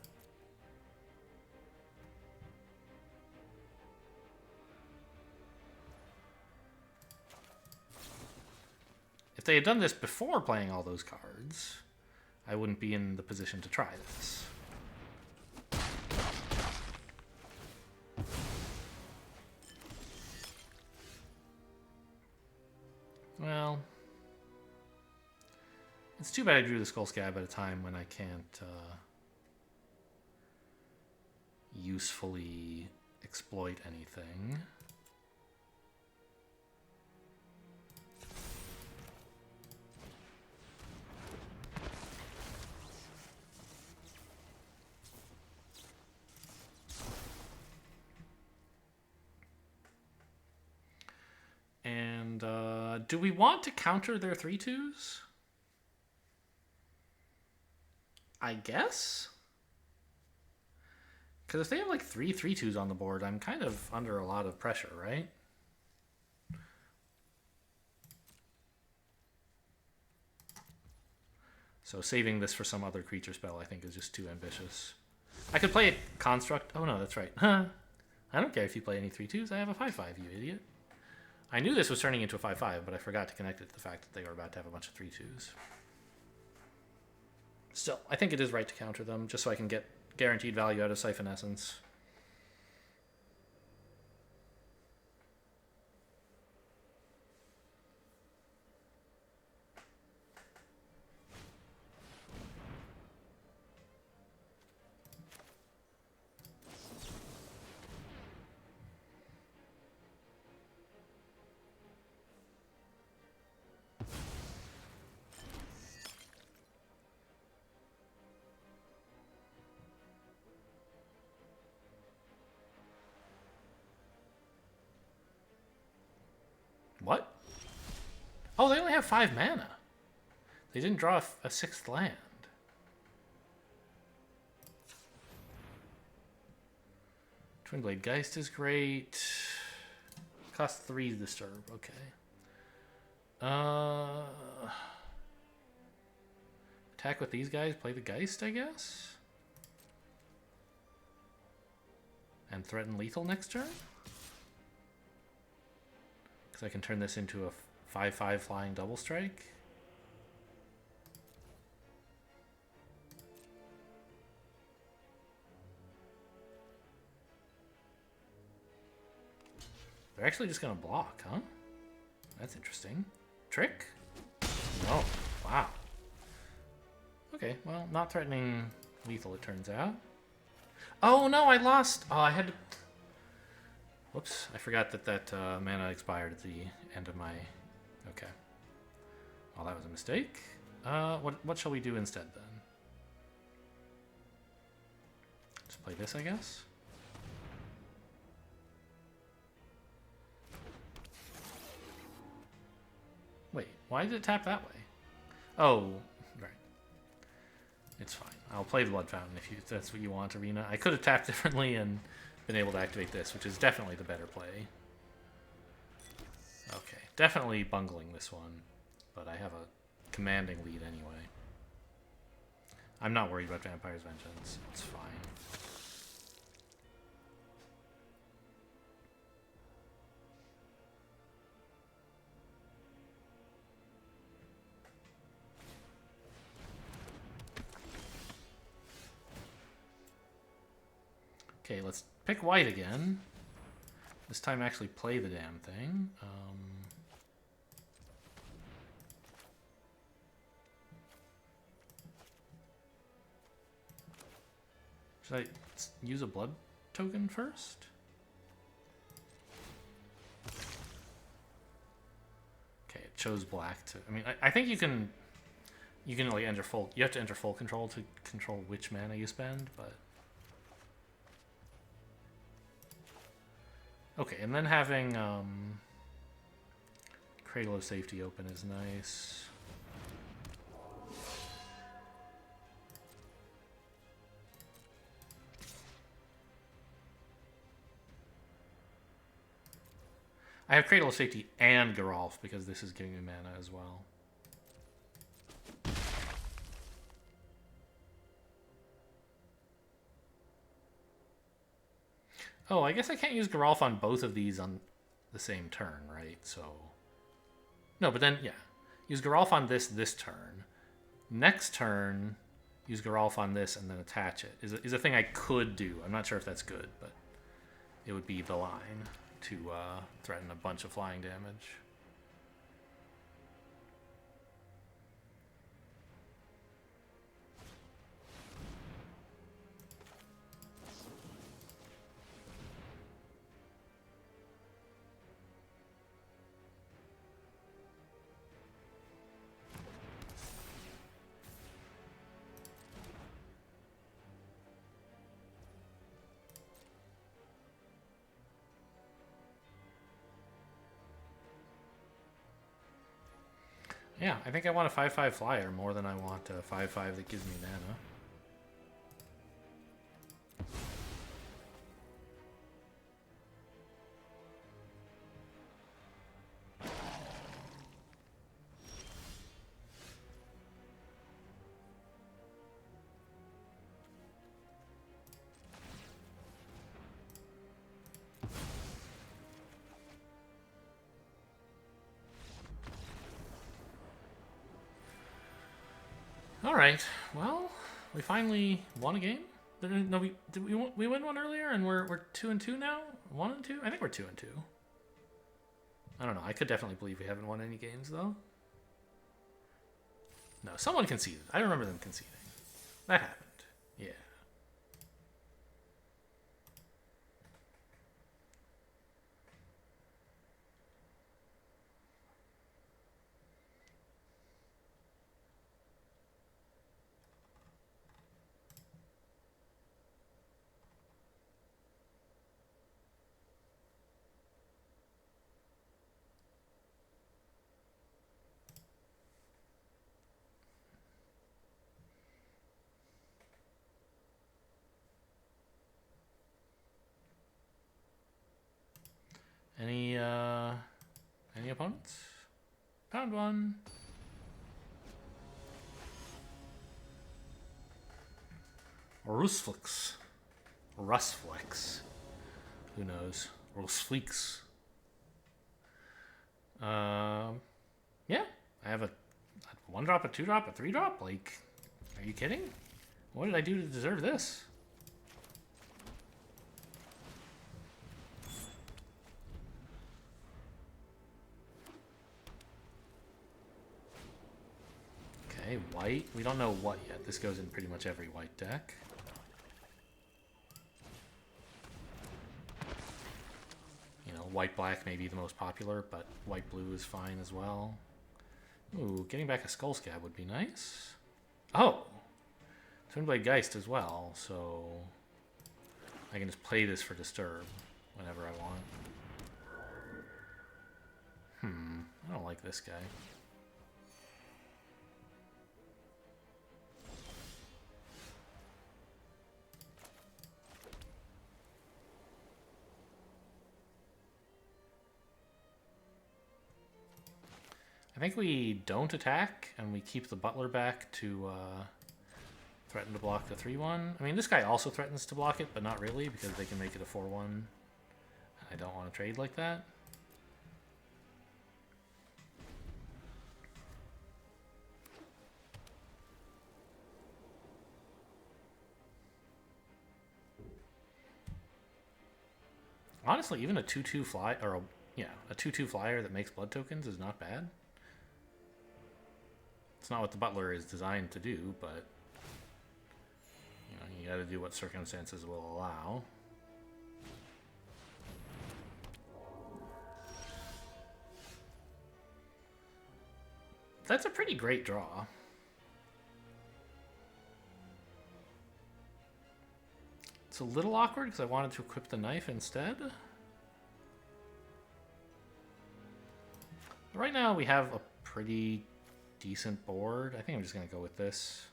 If they had done this before playing all those cards, I wouldn't be in the position to try this. Well, it's too bad I drew the Skull Scab at a time when I can't usefully exploit anything. And do we want to counter their 3/2s? I guess? Because if they have like 3/2s on the board, I'm kind of under a lot of pressure, right? So saving this for some other creature spell I think is just too ambitious. I could play a Construct. Oh no, that's right. Huh. I don't care if you play any 3/2s. I have a 5/5, you idiot. I knew this was turning into a 5/5, but I forgot to connect it to the fact that they were about to have a bunch of 3/2s. Still, I think it is right to counter them, just so I can get guaranteed value out of Siphon Essence. What? Oh, they only have 5 mana. They didn't draw a 6th land. Twinblade Geist is great. Cost 3 to disturb. Okay. Attack with these guys. Play the Geist, I guess. And threaten lethal next turn. Because I can turn this into a 5/5 flying double strike. They're actually just going to block, huh? That's interesting. Trick? No. Wow. Okay, well, not threatening lethal, it turns out. Oh, no, I lost. Oh, I had to... Whoops, I forgot that mana expired at the end of my... Okay. Well, that was a mistake. What shall we do instead, then? Just play this, I guess? Wait, why did it tap that way? Oh, right. It's fine. I'll play the Blood Fountain if that's what you want, Arena. I could have tapped differently and been able to activate this, which is definitely the better play. Okay, definitely bungling this one, but I have a commanding lead anyway. I'm not worried about Vampire's Vengeance. It's fine. Okay, let's pick white again. This time actually play the damn thing. Should I use a blood token first? Okay, it chose black to... I mean, I think you can like enter full... You have to enter full control to control which mana you spend, but... Okay, and then having Cradle of Safety open is nice. I have Cradle of Safety and Geralf because this is giving me mana as well. Oh, I guess I can't use Geralf on both of these on the same turn, right? So... No, but then, yeah. Use Geralf on this turn. Next turn, use Geralf on this and then attach it. Is a thing I could do. I'm not sure if that's good, but it would be the line to threaten a bunch of flying damage. Yeah, I think I want a 5/5 flyer more than I want a 5/5 that gives me mana. All right. Well, we finally won a game. No, we win one earlier, and we're 2-2 now. 1-2. I think we're 2-2. I don't know. I could definitely believe we haven't won any games though. No, someone conceded. I remember them conceding. That happened. Yeah. Any opponents? Found one. Rusflix. Rusflex. Who knows? Rusflix. Yeah. I have a 1-drop, a 2-drop, a 3-drop. Like, are you kidding? What did I do to deserve this? white. We don't know what yet. This goes in pretty much every white deck. You know, white-black may be the most popular, but white-blue is fine as well. Ooh, getting back a Skull Scab would be nice. Oh! Twinblade Geist as well, so I can just play this for Disturb whenever I want. I don't like this guy. I think we don't attack, and we keep the Butler back to threaten to block the 3-1. I mean, this guy also threatens to block it, but not really, because they can make it a 4-1. I don't want to trade like that. Honestly, even a 2/2 fly, or a 2/2 flyer that makes blood tokens is not bad. It's not what the Butler is designed to do, but you know, you gotta do what circumstances will allow. That's a pretty great draw. It's a little awkward because I wanted to equip the knife instead. Right now we have a pretty decent board. I think I'm just going to go with this.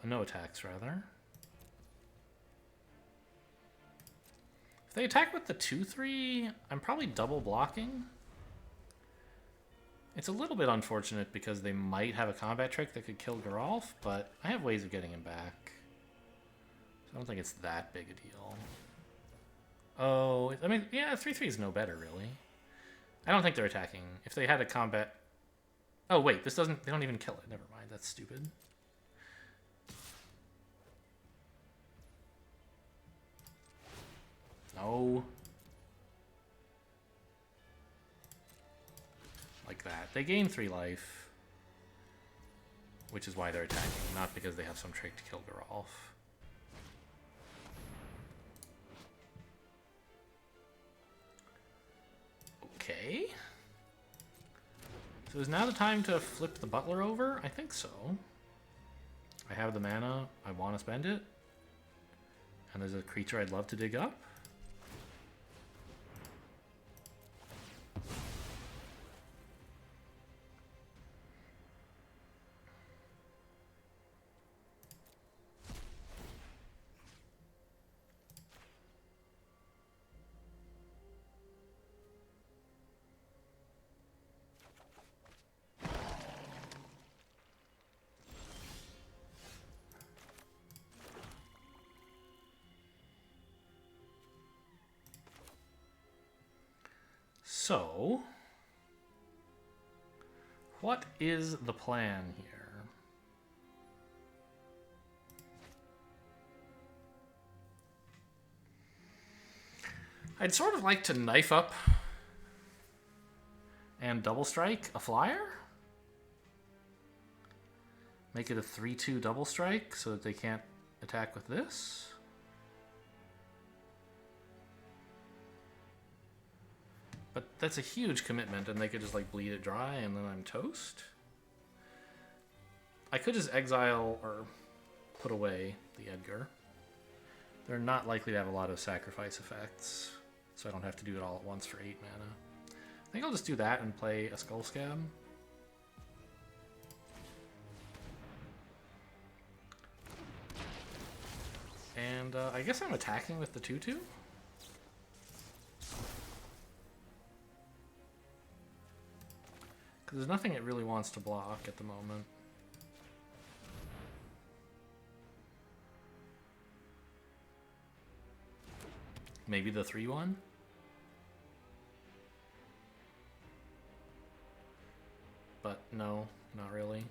No attacks, rather. If they attack with the 2/3, I'm probably double blocking. It's a little bit unfortunate because they might have a combat trick that could kill Geralf, but I have ways of getting him back. So I don't think it's that big a deal. Oh, I mean, yeah, 3/3 is no better, really. I don't think they're attacking. If they had a combat... Oh, wait, this doesn't... They don't even kill it. Never mind, that's stupid. No. Like that. They gain 3 life, which is why they're attacking, not because they have some trick to kill Geralf. Okay. So is now the time to flip the Butler over? I think so. I have the mana. I want to spend it. And there's a creature I'd love to dig up. So, what is the plan here? I'd sort of like to knife up and double strike a flyer. Make it a 3/2 double strike so that they can't attack with this. But that's a huge commitment, and they could just like bleed it dry, and then I'm toast. I could just exile or put away the Edgar. They're not likely to have a lot of sacrifice effects, so I don't have to do it all at once for 8 mana. I think I'll just do that and play a Skull Scab. And I guess I'm attacking with the 2/2. Because there's nothing it really wants to block at the moment. Maybe the 3/1? No, not really.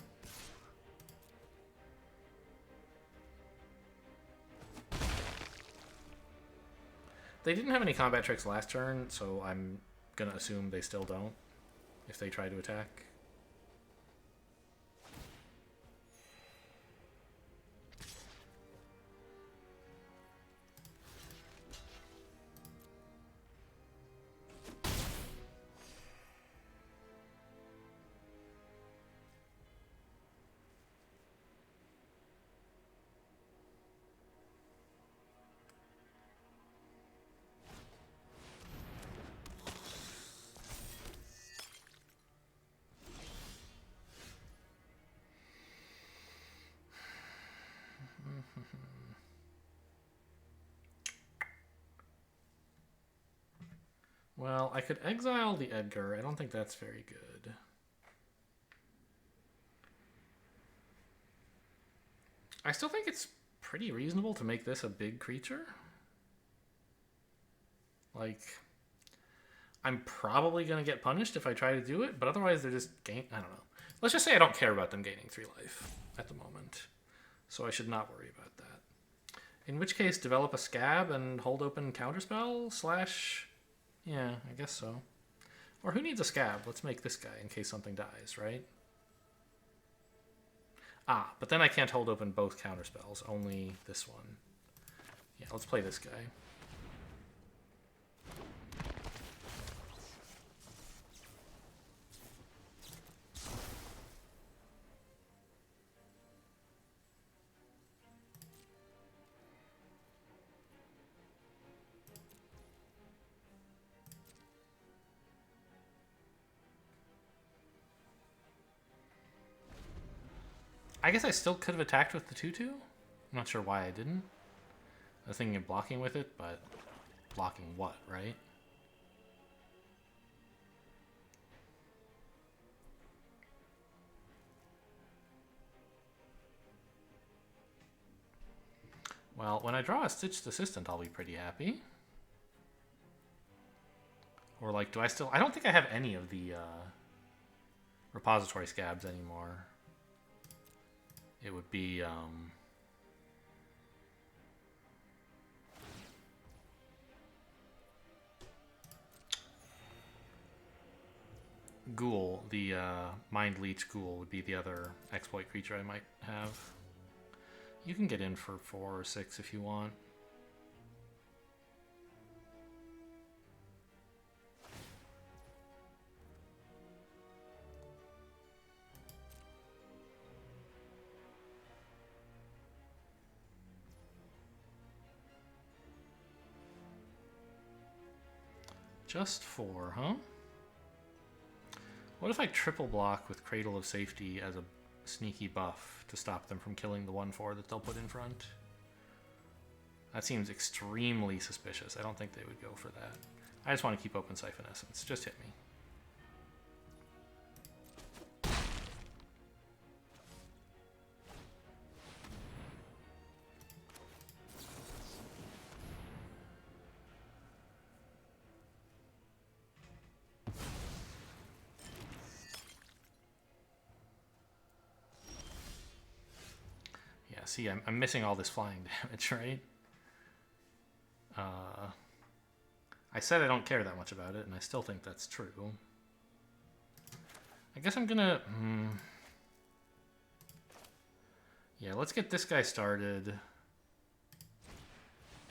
They didn't have any combat tricks last turn, so I'm gonna assume they still don't if they try to attack. Well, I could exile the Edgar. I don't think that's very good. I still think it's pretty reasonable to make this a big creature. Like, I'm probably going to get punished if I try to do it, but otherwise they're just I don't know. Let's just say I don't care about them gaining 3 life at the moment. So I should not worry about that. In which case, develop a scab and hold open counterspell / yeah, I guess so. Or who needs a scab? Let's make this guy in case something dies, right? Ah, but then I can't hold open both counterspells, only this one. Yeah, let's play this guy. I guess I still could have attacked with the 2/2. I'm not sure why I didn't. I was thinking of blocking with it, but blocking what, right? Well, when I draw a Stitched Assistant, I'll be pretty happy. Or like, do I still... I don't think I have any of the repository scabs anymore. It would be... Ghoul, the Mind Leech Ghoul would be the other exploit creature I might have. You can get in for 4 or 6 if you want. Just 4, huh? What if I triple block with Cradle of Safety as a sneaky buff to stop them from killing the 1/4 that they'll put in front? That seems extremely suspicious. I don't think they would go for that. I just want to keep open Siphon Essence. Just hit me. See, I'm missing all this flying damage, right? I said I don't care that much about it, and I still think that's true. I guess I'm gonna... Yeah, let's get this guy started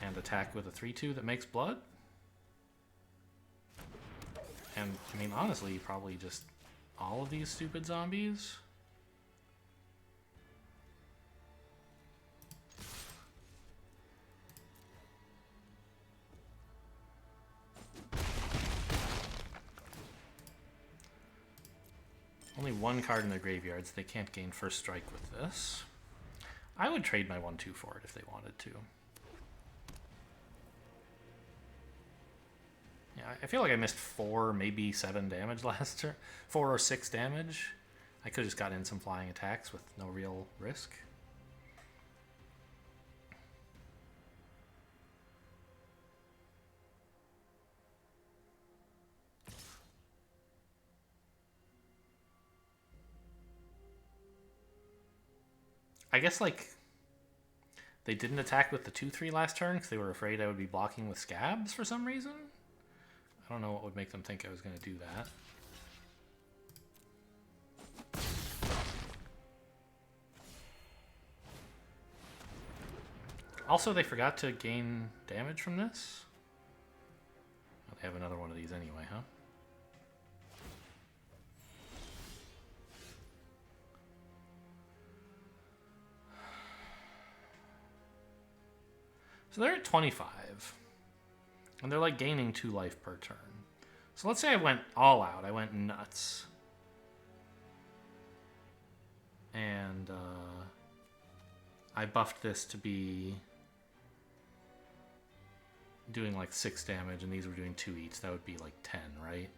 and attack with a 3/2 that makes blood. And, I mean, honestly, probably just all of these stupid zombies. Only 1 card in their graveyards. They can't gain first strike with this. I would trade my 1/2 for it if they wanted to. Yeah, I feel like I missed 4, maybe 7 damage last turn. 4 or 6 damage. I could have just got in some flying attacks with no real risk. I guess, like, they didn't attack with the 2/3 last turn because they were afraid I would be blocking with scabs for some reason. I don't know what would make them think I was going to do that. Also, they forgot to gain damage from this. Oh, they have another one of these anyway, huh? So they're at 25. And they're like gaining 2 life per turn. So let's say I went all out. I went nuts. And I buffed this to be doing like 6 damage, and these were doing 2 each. That would be like 10, right?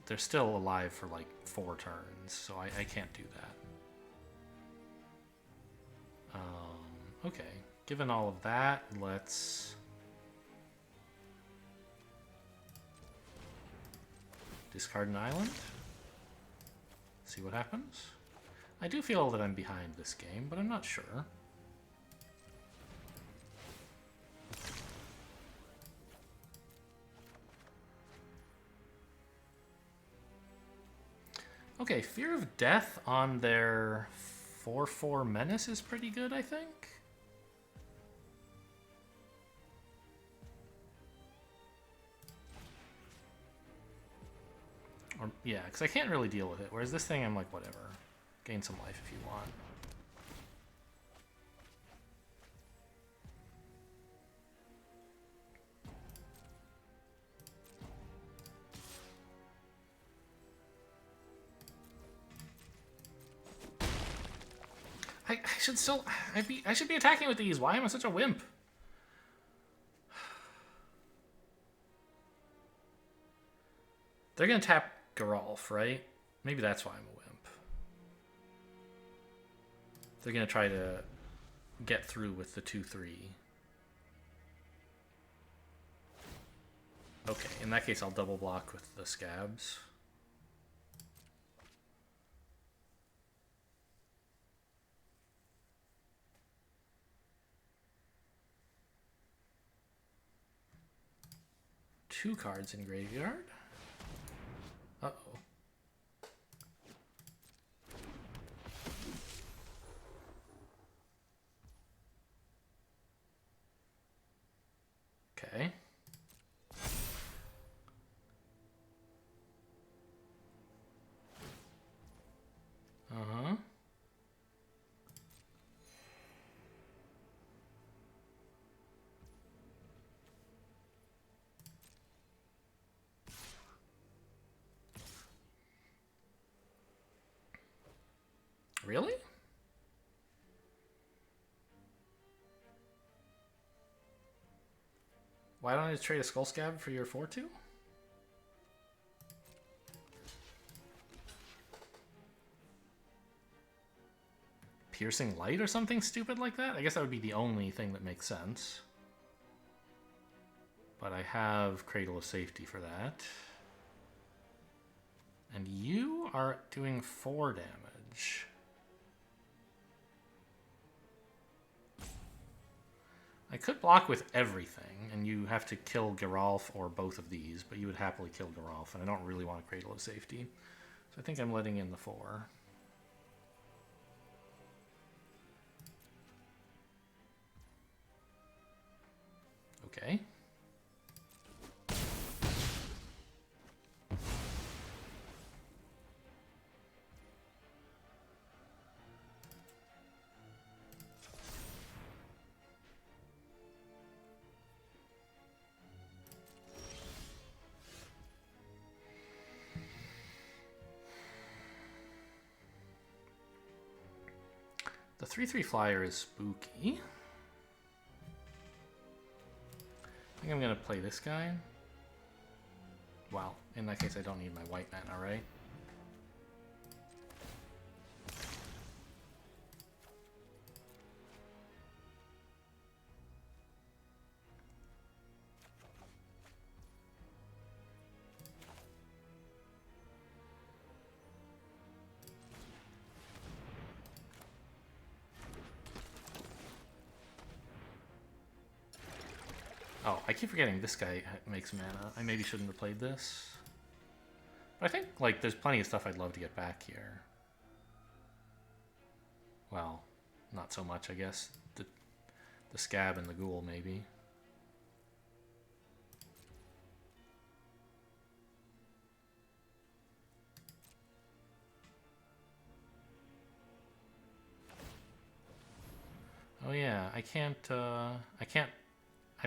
They're still alive for like 4 turns, so I can't do that. Okay. Given all of that, let's discard an island. See what happens. I do feel that I'm behind this game, but I'm not sure. Okay, Fear of Death on their 4/4 Menace is pretty good, I think. Or, yeah, because I can't really deal with it, whereas this thing I'm like, whatever. Gain some life if you want. I should still... I should be attacking with these. Why am I such a wimp? They're going to tap Geralf, right? Maybe that's why I'm a wimp. They're going to try to get through with the 2/3. Okay, in that case I'll double block with the scabs. Two cards in graveyard. Uh-oh. Okay. Uh-huh. Really? Why don't I just trade a Skull Scab for your 4/2? Piercing Light or something stupid like that? I guess that would be the only thing that makes sense. But I have Cradle of Safety for that. And you are doing 4 damage. I could block with everything, and you have to kill Geralf or both of these, but you would happily kill Geralf, and I don't really want a Cradle of Safety. So I think I'm letting in the 4. Okay. The 3/3 flyer is spooky. I think I'm going to play this guy. Well, in that case I don't need my white mana, right? Oh, I keep forgetting this guy makes mana. I maybe shouldn't have played this. But I think, like, there's plenty of stuff I'd love to get back here. Well, not so much, I guess. The scab and the ghoul, maybe. Oh yeah, I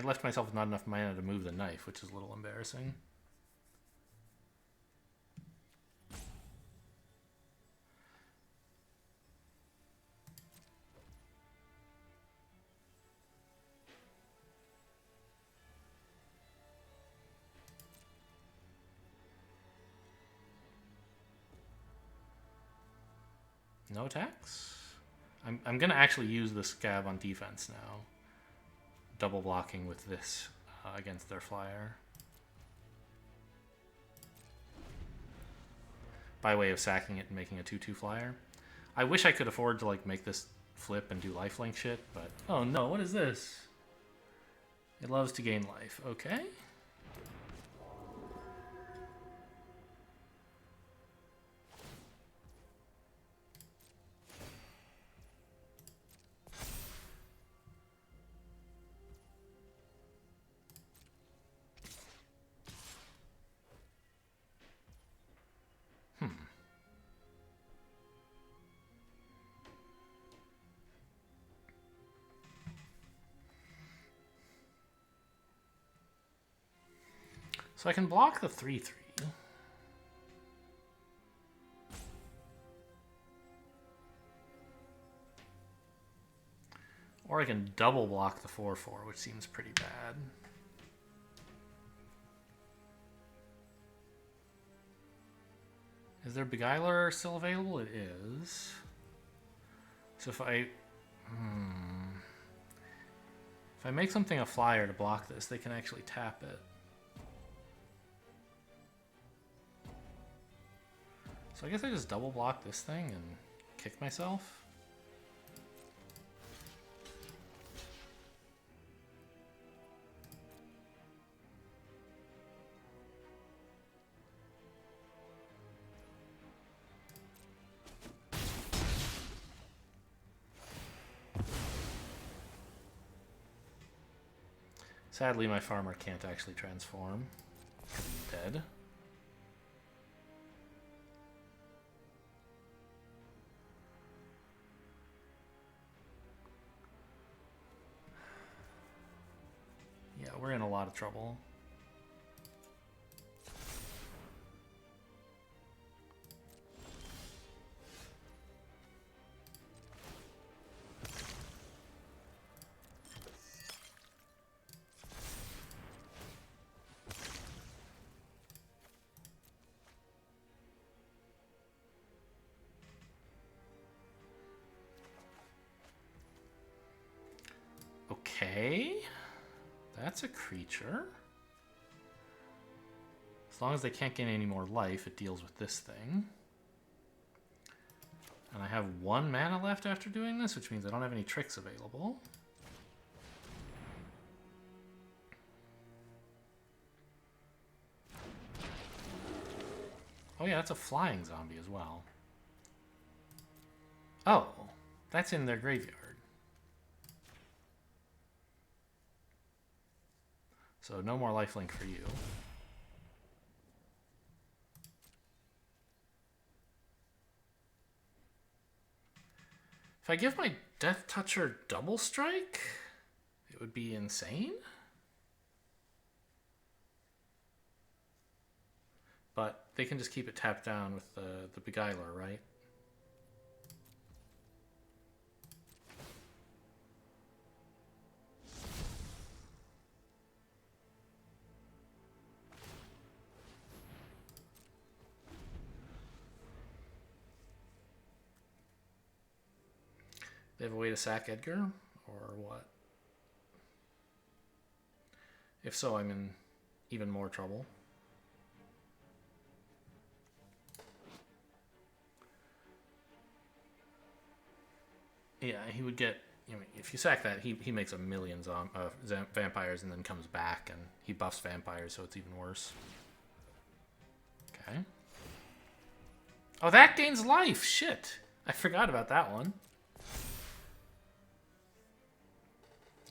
left myself with not enough mana to move the knife, which is a little embarrassing. No attacks? I'm gonna actually use the scab on defense now. Double blocking with this against their flyer. By way of sacking it and making a 2/2 flyer. I wish I could afford to like make this flip and do lifelink shit, but oh no, what is this? It loves to gain life. Okay. So I can block the 3/3. Or I can double block the 4/4, which seems pretty bad. Is there Beguiler still available? It is. So if I make something a flyer to block this, they can actually tap it. So I guess I just double block this thing and kick myself. Sadly, my farmer can't actually transform because he's dead. Yeah, we're in a lot of trouble. Okay, that's a creature. As long as they can't gain any more life, it deals with this thing. And I have 1 mana left after doing this, which means I don't have any tricks available. Oh yeah, that's a flying zombie as well. Oh, that's in their graveyard. So no more lifelink for you. If I give my Death Toucher double strike, it would be insane. But they can just keep it tapped down with the Beguiler, right? They have a way to sack Edgar, or what? If so, I'm in even more trouble. Yeah, he would get if you sack that, he makes a million vampires and then comes back and he buffs vampires, so it's even worse. Okay. Oh, that gains life. Shit. I forgot about that one.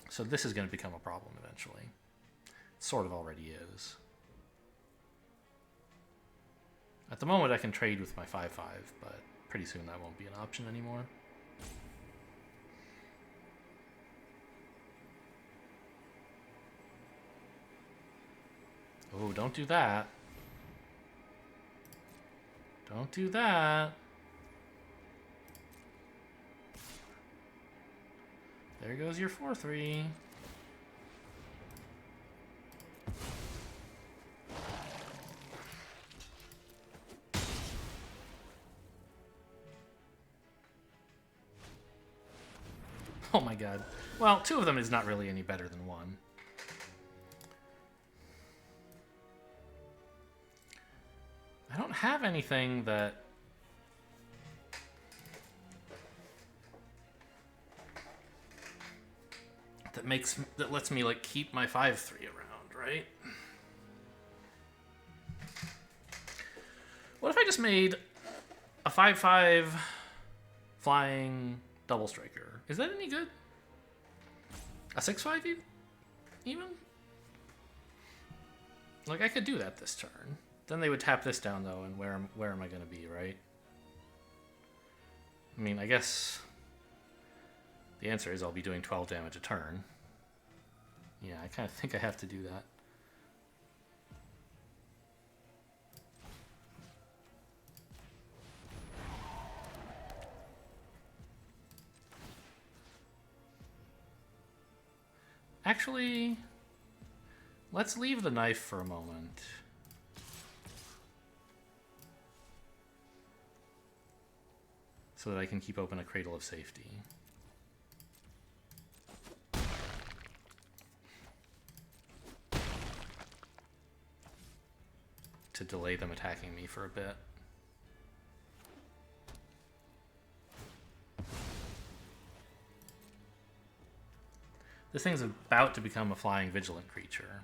So this is going to become a problem eventually. It sort of already is. At the moment, I can trade with my 5/5, but pretty soon that won't be an option anymore. Oh, don't do that. Don't do that. There goes your 4/3. Oh my god. Well, 2 of them is not really any better than 1. I don't have anything that... that lets me, like, keep my 5/3 around, right? What if I just made a 5/5 flying double striker? Is that any good? A 6/5 even? Like, I could do that this turn. Then they would tap this down, though, and where am I going to be, right? I mean, I guess the answer is I'll be doing 12 damage a turn. Yeah, I kind of think I have to do that. Actually, let's leave the knife for a moment. So that I can keep open a cradle of safety. To delay them attacking me for a bit. This thing's about to become a flying vigilant creature.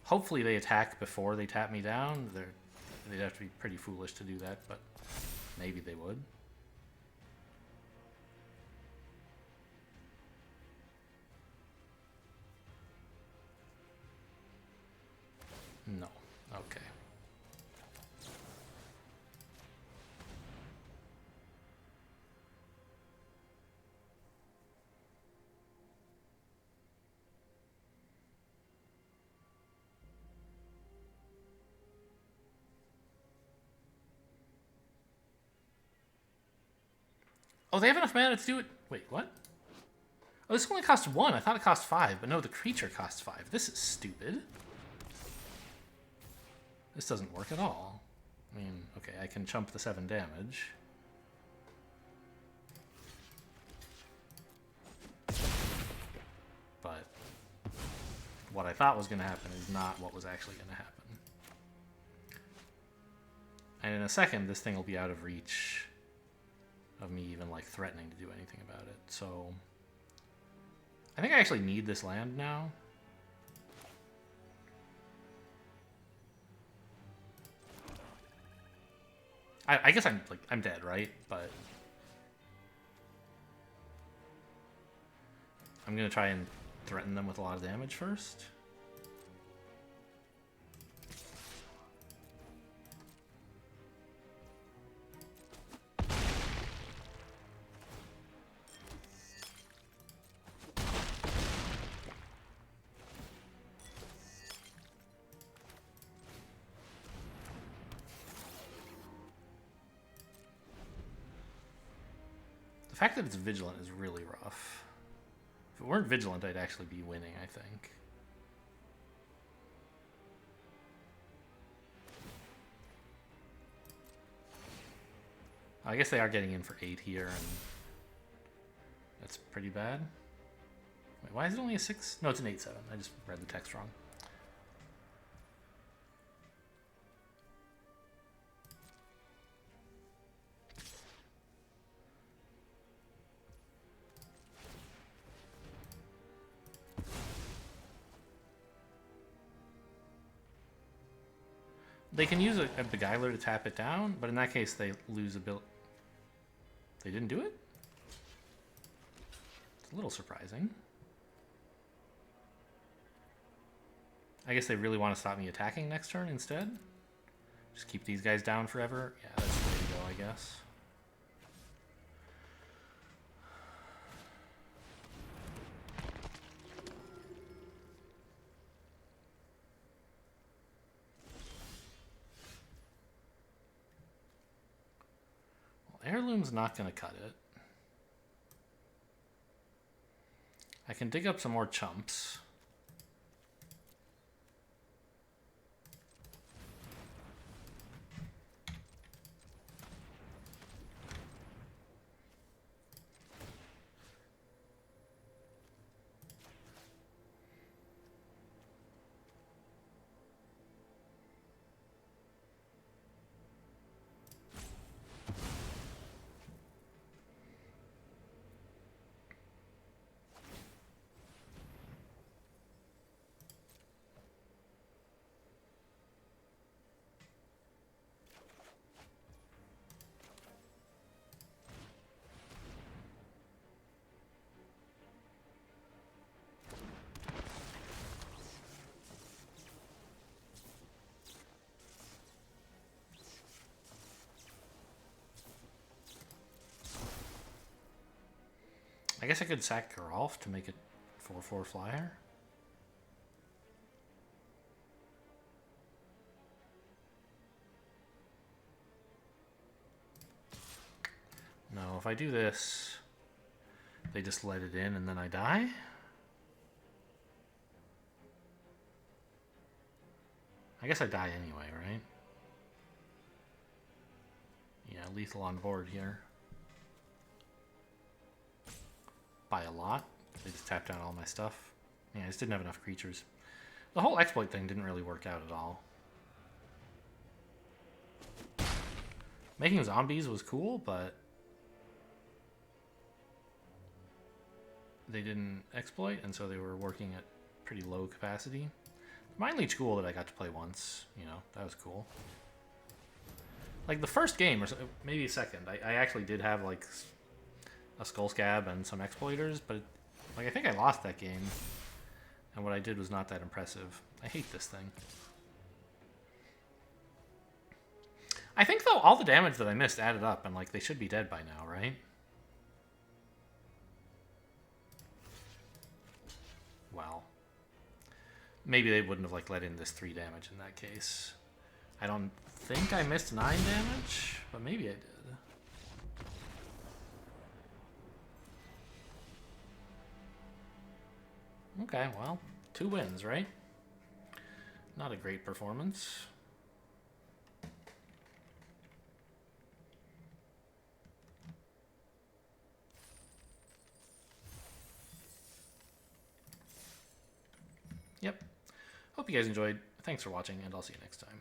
Hopefully they attack before they tap me down. They'd have to be pretty foolish to do that, but maybe they would. No. Okay. Oh, they have enough mana to do it. Wait, what? Oh, this only costs 1. I thought it cost 5, but no, the creature costs 5. This is stupid. This doesn't work at all. I mean, okay, I can chump the 7 damage. But what I thought was going to happen is not what was actually going to happen. And in a second, this thing will be out of reach of me even, like, threatening to do anything about it. So I think I actually need this land now. I guess I'm dead, right? But I'm gonna try and threaten them with a lot of damage first. The fact that it's vigilant is really rough. If it weren't vigilant, I'd actually be winning, I think. I guess they are getting in for 8 here, and that's pretty bad. Wait, why is it only a 6? No, it's an 8/7. I just read the text wrong. They can use a Beguiler to tap it down, but in that case they lose ability. They didn't do it? It's a little surprising. I guess they really want to stop me attacking next turn instead. Just keep these guys down forever. Yeah, that's the way to go, I guess. Heirloom's not going to cut it. I can dig up some more chumps. I guess I could sack Geralf to make it 4/4 flyer. No, if I do this, they just let it in and then I die. I guess I die anyway, right? Yeah, lethal on board here. By a lot. They just tapped down all my stuff. Yeah, I just didn't have enough creatures. The whole exploit thing didn't really work out at all. Making zombies was cool, but they didn't exploit, and so they were working at pretty low capacity. Mind Leech Ghoul that I got to play once, you know, that was cool. Like the first game, or maybe second, I actually did have like a Skull Scab and some exploiters, but like I think I lost that game, and what I did was not that impressive. I hate this thing. I think though all the damage that I missed added up, and like they should be dead by now, right? Well, maybe they wouldn't have like let in this 3 damage in that case. I don't think I missed 9 damage, but maybe I did. Okay, well, 2 wins, right? Not a great performance. Yep. Hope you guys enjoyed. Thanks for watching, and I'll see you next time.